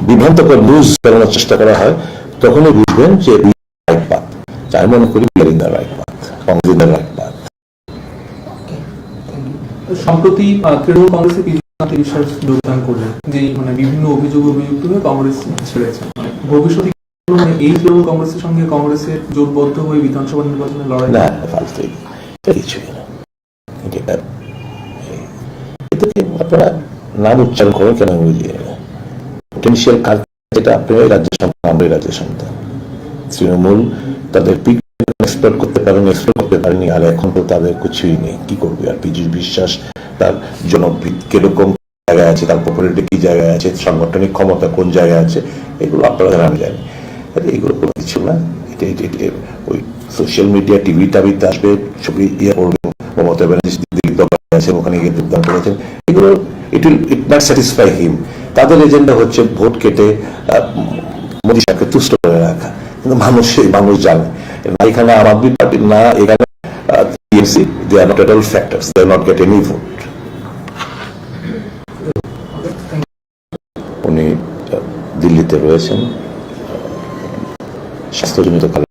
বিভ্রান্তকর নিউজ বেরোনোর চেষ্টা করা হয়, তখনই বুঝবেন যে রাইট পাথ। আমি মনে করি রাইট পাথ, রাইট পাথ। সম্প্রতি তৃণমূল কংগ্রেসের পীযূষ বিশ্বাস যোগদান করলেন, যে মানে বিভিন্ন অভিযোগ অভিযুক্ত হয়ে কংগ্রেস ছেড়েছে। মানে ভবিষ্যতে এই তৃণমূল কংগ্রেসের সঙ্গে কংগ্রেসের জোটবদ্ধ হয়ে বিধানসভা নির্বাচনে লড়াই না, কিছুই না। আপনারা নাম উচ্চারণ করেন কেন বুঝিয়ে পটেনশিয়াল কাজ, যেটা আপনি রাজ্যের সন্তান, আমরা রাজ্যের সন্তান। তৃণমূল তাদের পিক এক্সপ্লোর করতে পারেনি, এক্সপ্লোর করতে পারেনি, আর এখন তো তাদের কিছুই নেই। কি করবে আর? পীযূষ বিশ্বাস তার জনপ্রিয় কিরকম জায়গায় আছে, তার পপুলারিটি কি জায়গায় আছে, সাংগঠনিক ক্ষমতা কোন জায়গায় আছে, এগুলো আপনারা আমি জানি। এগুলো কোনো কিছু না। ওই সোশ্যাল মিডিয়া, টিভি টাভিতে আসবে, ছবি ইয়ে করবে, মমতা ব্যানার্জি আছে ওখানে গিয়ে যোগদান করেছেন, এগুলো ইট নট স্যাটিসফাই হিম। তাদের এজেন্ডা হচ্ছে ভোট কেটে মোদী সাহেবকে তুষ্ট করে রাখা। কিন্তু মানুষ জানে না এখানে আম আদমি পার্টি, না এখানে TMC, they are not at all factors, they are not get any vote. উনি দিল্লিতে রয়েছেন, স্বাস্থ্যজনিত কারণে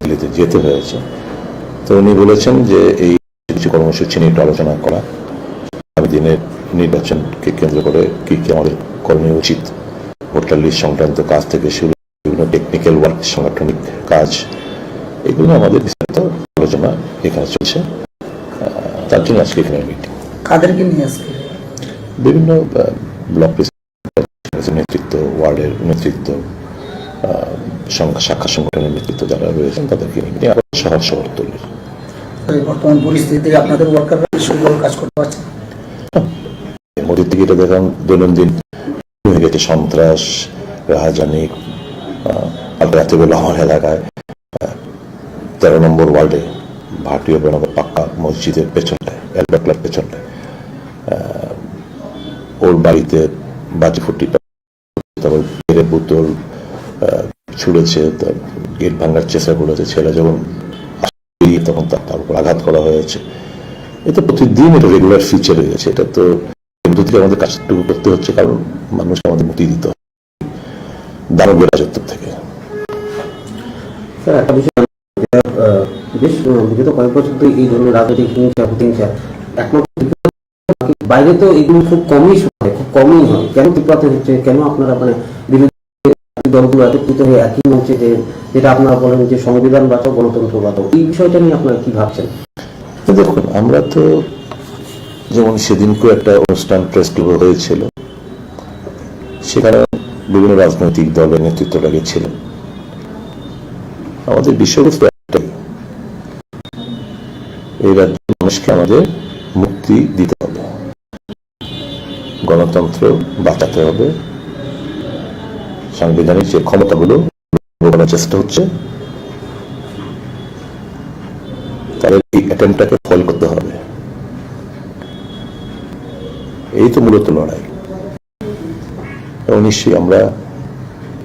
দিল্লিতে যেতে হয়েছে। তো উনি বলেছেন যে এই কিছু কর্মসূচি নিয়ে একটু আলোচনা করা, আগামী দিনের নির্বাচনকে কেন্দ্র করে কি কি আমাদের করণীয় উচিত, ভোটার লিস্ট সংক্রান্ত কাজ থেকে শুরু, বিভিন্ন টেকনিক্যাল ওয়ার্ক, সাংগঠনিক কাজ, এগুলো আমাদের বিস্তারিত আলোচনা এখানে চলছে। তার জন্য আজকে এখানে মিটিং। কাদেরকে নিয়ে আজকে? বিভিন্ন ব্লক নেতৃত্ব, ওয়ার্ডের নেতৃত্ব, শাখা সংগঠনের নেতৃত্ব যারা রয়েছেন তাদেরকে নিয়ে সহজ তুলে। বর্তমান পরিস্থিতিতে আপনাদের ওয়ার্কাররা সুন্দর কাজ করতে পারছে? মোদীর দিকে এটা দেখলাম দৈনন্দিন হয়ে গেছে, সন্ত্রাস, রাহাজানি। রাতে বেলা আমার এলাকায় 13 নম্বর ওয়ার্ডে ভাটিয়া বেনগর পাক্কা মসজিদের পেছনটায়, অ্যালবার্ট ক্লাব পেছনটায়, ওর বাড়িতে বাজি ফুটি, তারপর বেড়ে বোতল ছুড়েছে, গেট ভাঙার চেষ্টা করেছে। ছেলে যখন তখন তার উপর আঘাত করা হয়েছে। এটা প্রতিদিন এটা রেগুলার ফিচার হয়ে গেছে। এটা তো কেন্দ্র থেকে আমাদের কাজটুকু করতে হচ্ছে, কারণ মানুষ আমাদের মুক্তি দিতে হবে দানবের রাজত্ব থেকে। একটা বিষয়, বেশ বিগত কয়েক বছর ধরে এই ধরনের রাজনৈতিক হিংসা প্রতিহিংসা একমাত্র বাইরে তো এগুলো খুব কমই হয়, খুব কমই হয়। কেন ত্রিপুরাতে হচ্ছে? কেন আপনারা মানে বিরোধী দলগুলো একত্রিত হয়ে একই মঞ্চে, যে যেটা আপনারা বলেন যে সংবিধান বাঁচাও, গণতন্ত্র বাঁচাও, এই বিষয়টা নিয়ে আপনারা কি ভাবছেন? দেখুন, আমরা তো যেমন সেদিনকেও একটা অনুষ্ঠান প্রেস ক্লাবে হয়েছিল, সেখানে বিভিন্ন রাজনৈতিক দলের নেতৃত্বরা গেছিলেন। আমাদের বিষয়বস্তু একটাই, এই রাজ্যের মানুষকে আমাদের মুক্তি দিতে হবে, গণতন্ত্র বাঁচাতে হবে, সাংবিধানিক যে ক্ষমতাগুলো করার চেষ্টা হচ্ছে তাদের এই অ্যাটেম্পটাকে ফল করতে হবে। এই তো মূলত লড়াই। এবং নিশ্চয়ই আমরা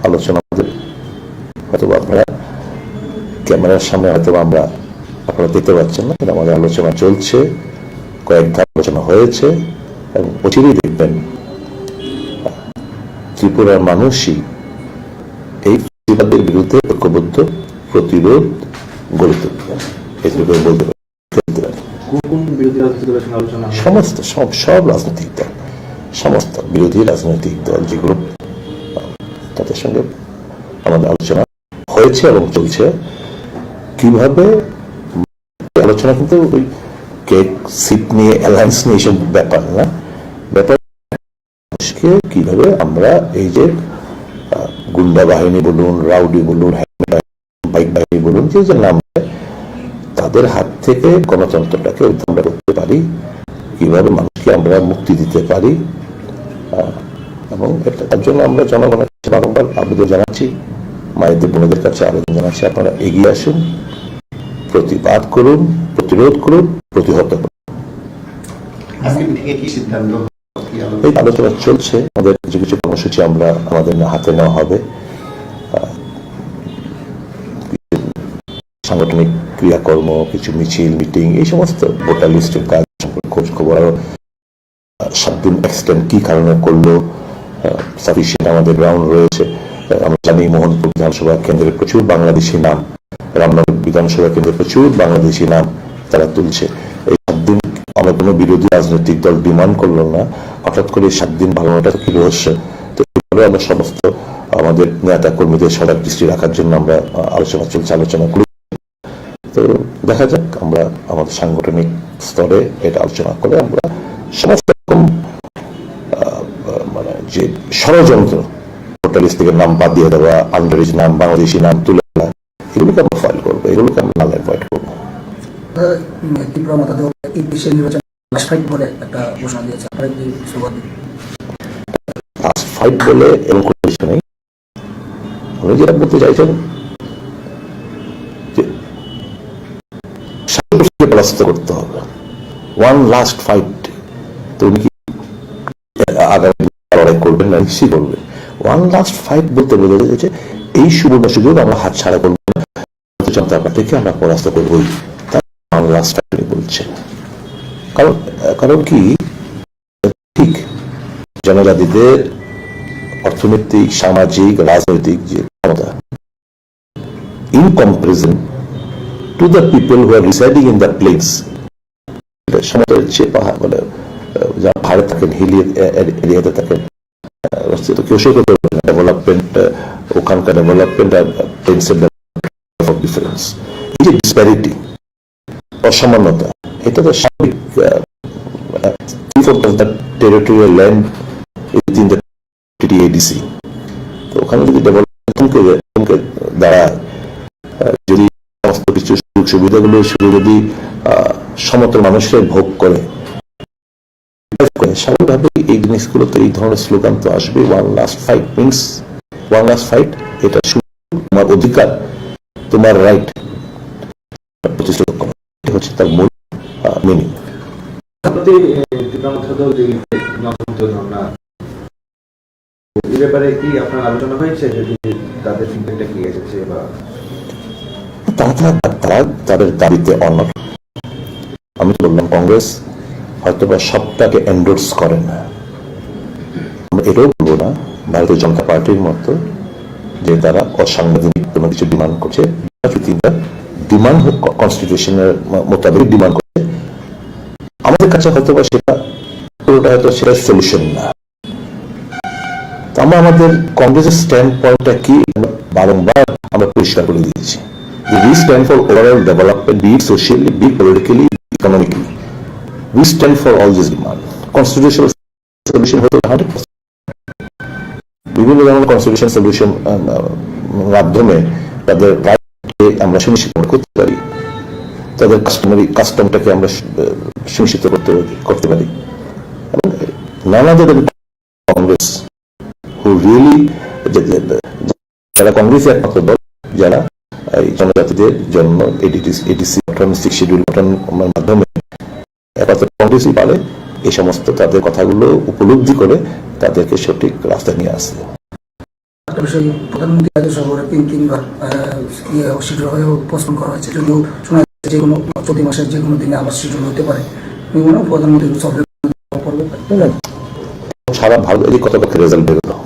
আলোচনা, হয়তো আপনারা ক্যামেরার সামনে হয়তো আমরা আপনারা দেখতে পাচ্ছেন না, কিন্তু আমাদের আলোচনা চলছে, কয়েক ধাপ আলোচনা হয়েছে, এবং অচিরেই দেখবেন ত্রিপুরার মানুষই এই প্রতিবাদের বিরুদ্ধে ঐক্যবদ্ধ প্রতিরোধ গড়ে তুলবে। এটুকু বলতে পারি। সমস্ত সব রাজনৈতিক দল, সমস্ত বিরোধী রাজনৈতিক দল যেগুলো, তাদের সঙ্গে আমাদের আলোচনা হয়েছে এবং চলছে। কিভাবে আলোচনা কিন্তু ওই কেক সিট নিয়ে অ্যালায়েন্স নিয়ে এইসব ব্যাপার না, ব্যাপার মানুষকে কিভাবে আমরা এই যে গুন্ডা বাহিনী বলুন, রাউডি বলুন, বাইক বাহিনী বলুন, যে যে নাম তাদের হাত থেকে গণতন্ত্রটাকে আমরা করতে পারি, কিভাবে মানুষকে আমরা মুক্তি দিতে পারি। এবং তার জন্য আমরা জনগণের কাছে বারংবার আবেদন জানাচ্ছি, মায়েদের বোনদের কাছে আবেদন জানাচ্ছি, আপনারা এগিয়ে আসুন, প্রতিবাদ করুন, প্রতিরোধ করুন, প্রতিহত করুন। এই আলোচনা চলছে, আমাদের কিছু কিছু কর্মসূচি আমাদের হাতে নেওয়া হবে, সাংগঠনিক ক্রিয়াকর্ম, কিছু মিছিল, মিটিং, এই সমস্ত ভোটার লিস্টের কাজ খোঁজ খবর আরো 7 দিন এক্সটেন্ড কি কারণে করলো, সাফিসিয়েন্ট আমাদের গ্রাউন্ড রয়েছে। আমরা জানি মোহনপুর বিধানসভা কেন্দ্রে প্রচুর বাংলাদেশি নাম, রামনগর বিধানসভা কেন্দ্রে প্রচুর বাংলাদেশি নাম তারা তুলছে। এই 7 দিন আমরা কোনো বিরোধী রাজনৈতিক দল ডিমান্ড করলো না, হঠাৎ করে 7 দিন বাড়ানোটা কি রহস্য? তো এইভাবে আমরা সমস্ত আমাদের নেতা কর্মীদের সজাগ দৃষ্টি রাখার জন্য আমরা আলোচনা করি। তো দেখা যাক, আমরা আমাদের সাংগঠনিক স্তরে এটা আলোচনা করে আমরা সমস্ত রকম মানে যে ষড়যন্ত্র, ভোটার লিস্ট থেকে নাম বাদ দিয়ে দেওয়া, আন্ডারেজ নাম, বাংলাদেশি নাম তুলে দেওয়া, এগুলোকে আমরা ফাইল করবো, এগুলোকে আমরা নাল অ্যাভয়েড করবো। ত্রিপুরা মতাদল এই দেশের নির্বাচন ফাইট বলে একটা ঘোষণা দিয়েছে, আপনারা কি সুবাদ ফাইট বলে এরকম কোনো কিছু নেই। উনি যেটা বলতে চাইছেন যে পরাস্ত করতে হবে, ওয়ান লাস্ট ফাইট। তো উনি কি আগামী লড়াই করবেন না, নিশ্চয়ই করবেন। ওয়ান লাস্ট ফাইট বলতে বোঝা যাচ্ছে এই সুবর্ণ সুযোগ আমরা হাত ছাড়া করবো না, জনতা পার্টিকে আমরা পরাস্ত করবোই, তাই ওয়ান লাস্ট ফাইট বলছে। কারণ কি, ঠিক জনজাতিদের অর্থনৈতিক, সামাজিক, রাজনৈতিক যে ক্ষমতা, in comparison to the people who are residing in the place, সমতলের চেয়ে পাহাড় মানে যারা পাহাড়ে থাকেন, হিলি এরিয়াতে থাকেন, কেউ সে করতে পারবে না। ডেভেলপমেন্ট, ওখানকার ডেভেলপমেন্ট আর প্লেন্সের অফ ডিফারেন্স, এই যে ডিসপ্যারিটি, অসমানতা, এটা তো স্বাভাবিক। 3/4 of the territorial land is in the TTADC। তো ওখানে যদি ডেভেলপমেন্ট দাঁড়ায়, যদি সমস্ত কিছু সুযোগ সুবিধাগুলো শুধু যদি সমতল মানুষের ভোগ করে, স্বাভাবিকভাবে এই জিনিসগুলোতে এই ধরনের স্লোগান তো আসবে। One last fight means one last fight, এটা শুধু তোমার অধিকার, তোমার রাইট প্রতিষ্ঠা করা, এটা হচ্ছে তার মূল মিনিং। এই ব্যাপারে কি আপনার আলোচনা হয়েছে, যদি তাদের ফিডব্যাকটা কি এসেছে বা তারা তাদের দাবিতে অনড়। আমি বললাম কংগ্রেস হয়তোবা সবটাকে এন্ডোর্স করে না, আমরা এটাও বলবো না ভারতীয় জনতা পার্টির মতো যে তারা অসাংবিধানিক কোনো কিছু ডিমান্ড করছে। তিনটা ডিমান্ড কনস্টিটিউশনের মোতাবেক ডিমান্ড করছে, আমাদের কাছে হয়তোবা সেটা পুরোটা হয়তো সেটা সলিউশন না। আমরা আমাদের কংগ্রেসের স্ট্যান্ড পয়েন্টটা কি বারংবার আমরা পরিষ্কার করে দিয়েছি। We stand for overall development, be it socially, be it politically, economically. We stand for all these demands. Constitutional solution হতে 100%। বিভিন্ন ধরনের কনস্টিটিউশন সলিউশন মাধ্যমে তাদের রাইটকে আমরা সুনিশ্চিত করতে পারি, তাদের কাস্টমটাকে আমরা সুনিশ্চিত করতে পারি। নানা কংগ্রেস হু রিয়েলি, যারা কংগ্রেসের একমাত্র দল যারা এই জনজাতিদের জন্য এডিসি গঠন, 6 শিডিউল গঠনের মাধ্যমে একমাত্র কংগ্রেসই পারে এই সমস্ত তাদের কথাগুলো উপলব্ধি করে তাদেরকে সঠিক রাস্তায় নিয়ে আসে। একটা বিষয়, প্রধানমন্ত্রী রাজ্য সফরে 3-3বার শিডিউল হয়েও পোস্টপোন করা হয়েছে, যদিও শোনা যাচ্ছে যে কোনো প্রতি মাসের যে কোনো দিনে আবার শিডিউল হতে পারে। প্রধানমন্ত্রী সফরে সারা ভারত কত রেজাল্ট বেরোলো।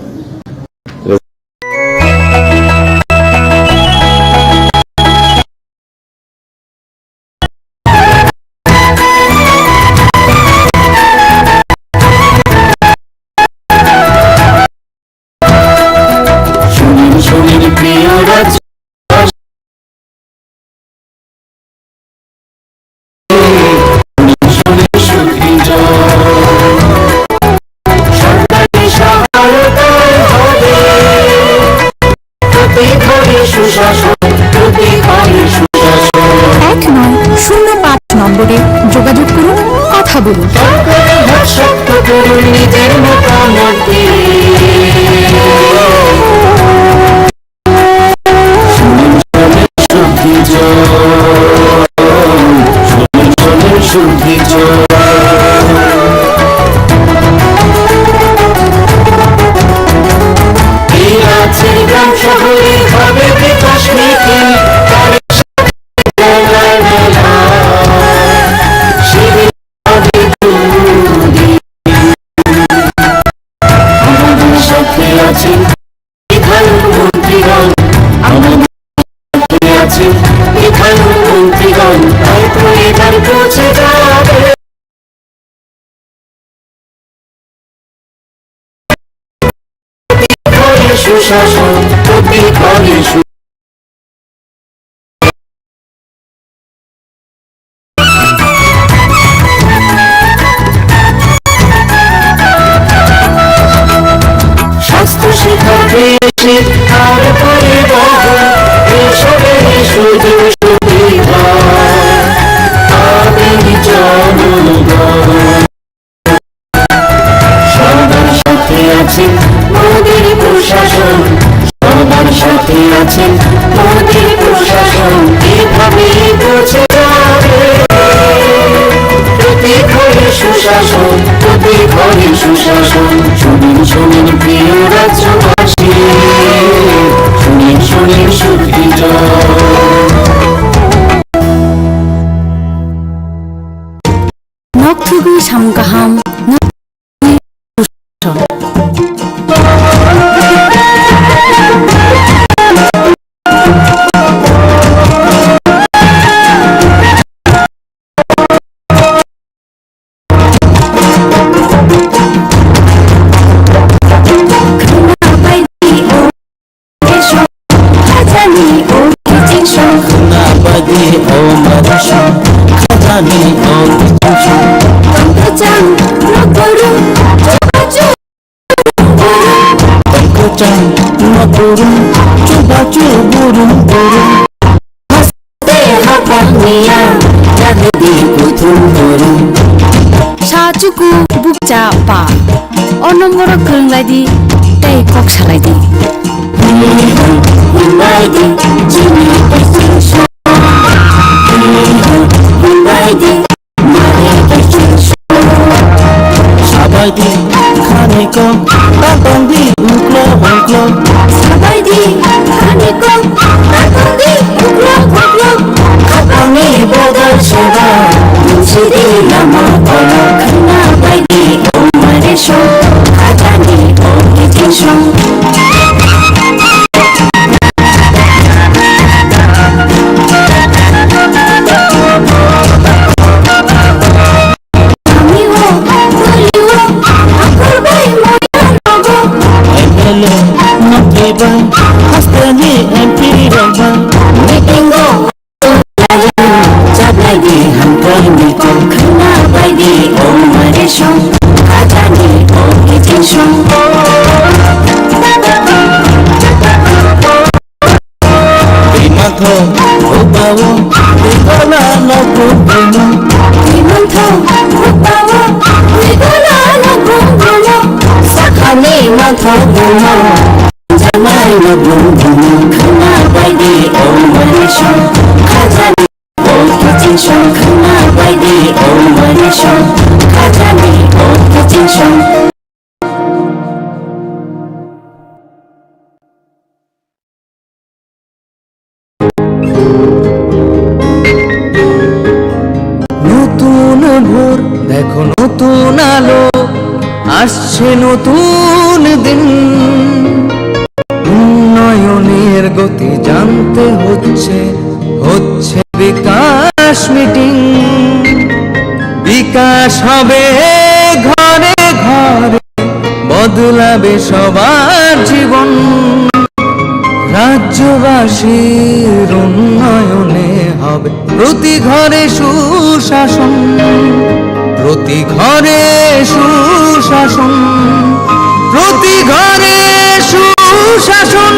1-9-05 নম্বরে যোগাযোগ করুন, কথা বলুন। নিজের মতামতে গ্রাম শহরে হবে বিকাশ নীতি সুশাসন প্রতি ঘরে স্বাস্থ্য শিক্ষা পেয়েছে আর পরিবহন এসবের সুযোগ সুবিধা আমি জনগণ সবার সাথে আছে মোদের প্রশাসন, সবার সাথে আছেন মোদের প্রশাসন, এভাবে পৌঁছে যাবে প্রতি ঘরে সুশাসন, প্রতি ঘরে সুশাসন। শুনুন শুনুন প্রিয় রাজ্যবাসী, শুনুন শুনুন সুখী নকথুগু সামগাহাম সাচুকু বুকচা পা অনম্বর খোলাইদি তাই কক সালাইদি সাবাইদি খানে কম বাবন্দি উকলো উকলো সাবাইদি খানি কম বাবন্দি উকলো উকলো খাপানি বদল সেবা মুছে দিলাম বলো খানা বাইদি ওমারে শো খাজানি ও কিচিন শো Hastani MP Rama Meetingo Jablaidi Hamkar Miko Khana Baidi Omare Shom Khajani O Kitchen Shom Imantho Ubawo Ugola Loku Beno Imantho Ubawo Ugola Loku Beno Sakhani Mantho Beno Jamai Loku Beno Khana Baidi Omare Shom Khajani O Kitchen Shom Khana Baidi Omare Shom Khajani O Kitchen Shom নতুন ভোর দেখো নতুন আলো আসছে নতুন দিন উন্নয়নের গতি জানতে হচ্ছে হচ্ছে বিকাশ মিটিং বিকাশ হবে ঘরে ঘরে বদলাবে সবার জীবন রাজ্যবাসীর উন্নয়নে হবে প্রতি ঘরে সুশাসন প্রতি ঘরে সুশাসন প্রতি ঘরে সুশাসন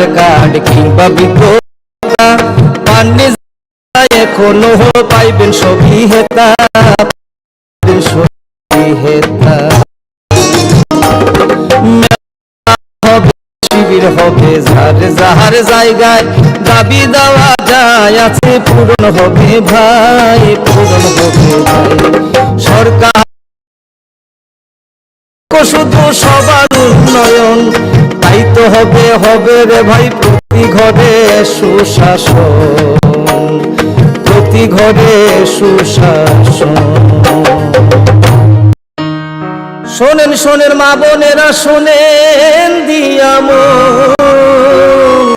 আধার কার্ড কিংবা বিক্রতা পাননি এখনো পাইবেন সবই হেতা, সবই হেতা। হবে শিবির হবে ঝাড় যাহার জায়গায়, দাবি দেওয়া যায় আছে পূরণ হবে ভাই, পূরণ হবে ভাই। সরকার শুধু সবার উন্নয়ন, তাই তো হবে হবে রে ভাই প্রতি ঘরে সুশাসন, প্রতি ঘরে সুশাসন। শোনেন শোনেন মা বোনেরা শোনেন দিয়া মন,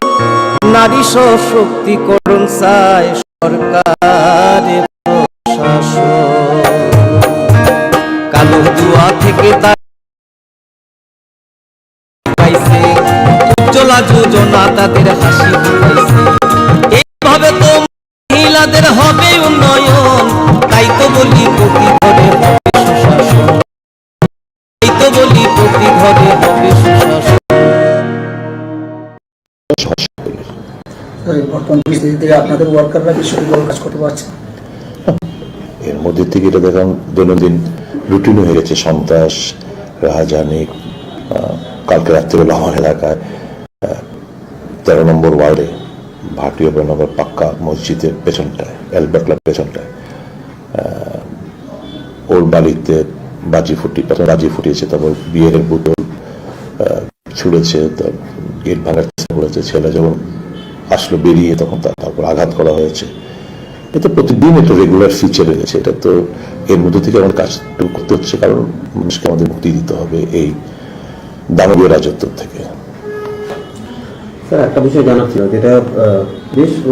নারী সশক্তিকরণ চায় সরকারে প্রশাসন। কালো জুয়া থেকে তার পাইছে, উজ্জ্বলা যোজনা তাদের হাসি ফুটাইছে। এইভাবে তো মহিলাদের হবে উন্নয়ন, তাই তো বলি প্রতি ঘরে হবে সুশাসন, তাই তো বলি প্রতি ঘরে হবে সুশাসন। বর্তমান পরিস্থিতি থেকে আপনাদের ওয়ার্কাররা কি সঠিকভাবে কাজ করতে পারছে? এর মধ্যে থেকে এটা দেখুন দৈনন্দিন রুটিন হয়ে গেছে, সন্ত্রাস, রাহাজানি। কালকে রাত্রিবেলা আমার এলাকায় 13 নম্বর ওয়ার্ডে ভাটিয়া নগর পাক্কা মসজিদের পেছনটায়, অ্যালবার্ট ক্লাব পেছনটায়, ওর বাড়িতে প্রথমে বাজি ফুটিয়েছে, তারপর বিয়ের বোতল ছুঁড়েছে, গেট ভাঙার চেষ্টা করেছে। ছেলে যখন আসলো বেরিয়ে তখন তারপর আঘাত করা হয়েছে। এটা প্রতিদিন একটা রেগুলার ফিচার রয়েছে। এটা তো এর মধ্যে থেকে আমার কাজ করতে হচ্ছে, কারণ মানুষকে আমাদের মুক্তি দিতে হবে এই দানবীয় রাজত্ব থেকে। স্যার একটা বিষয় জানার ছিল, যেটা বেশ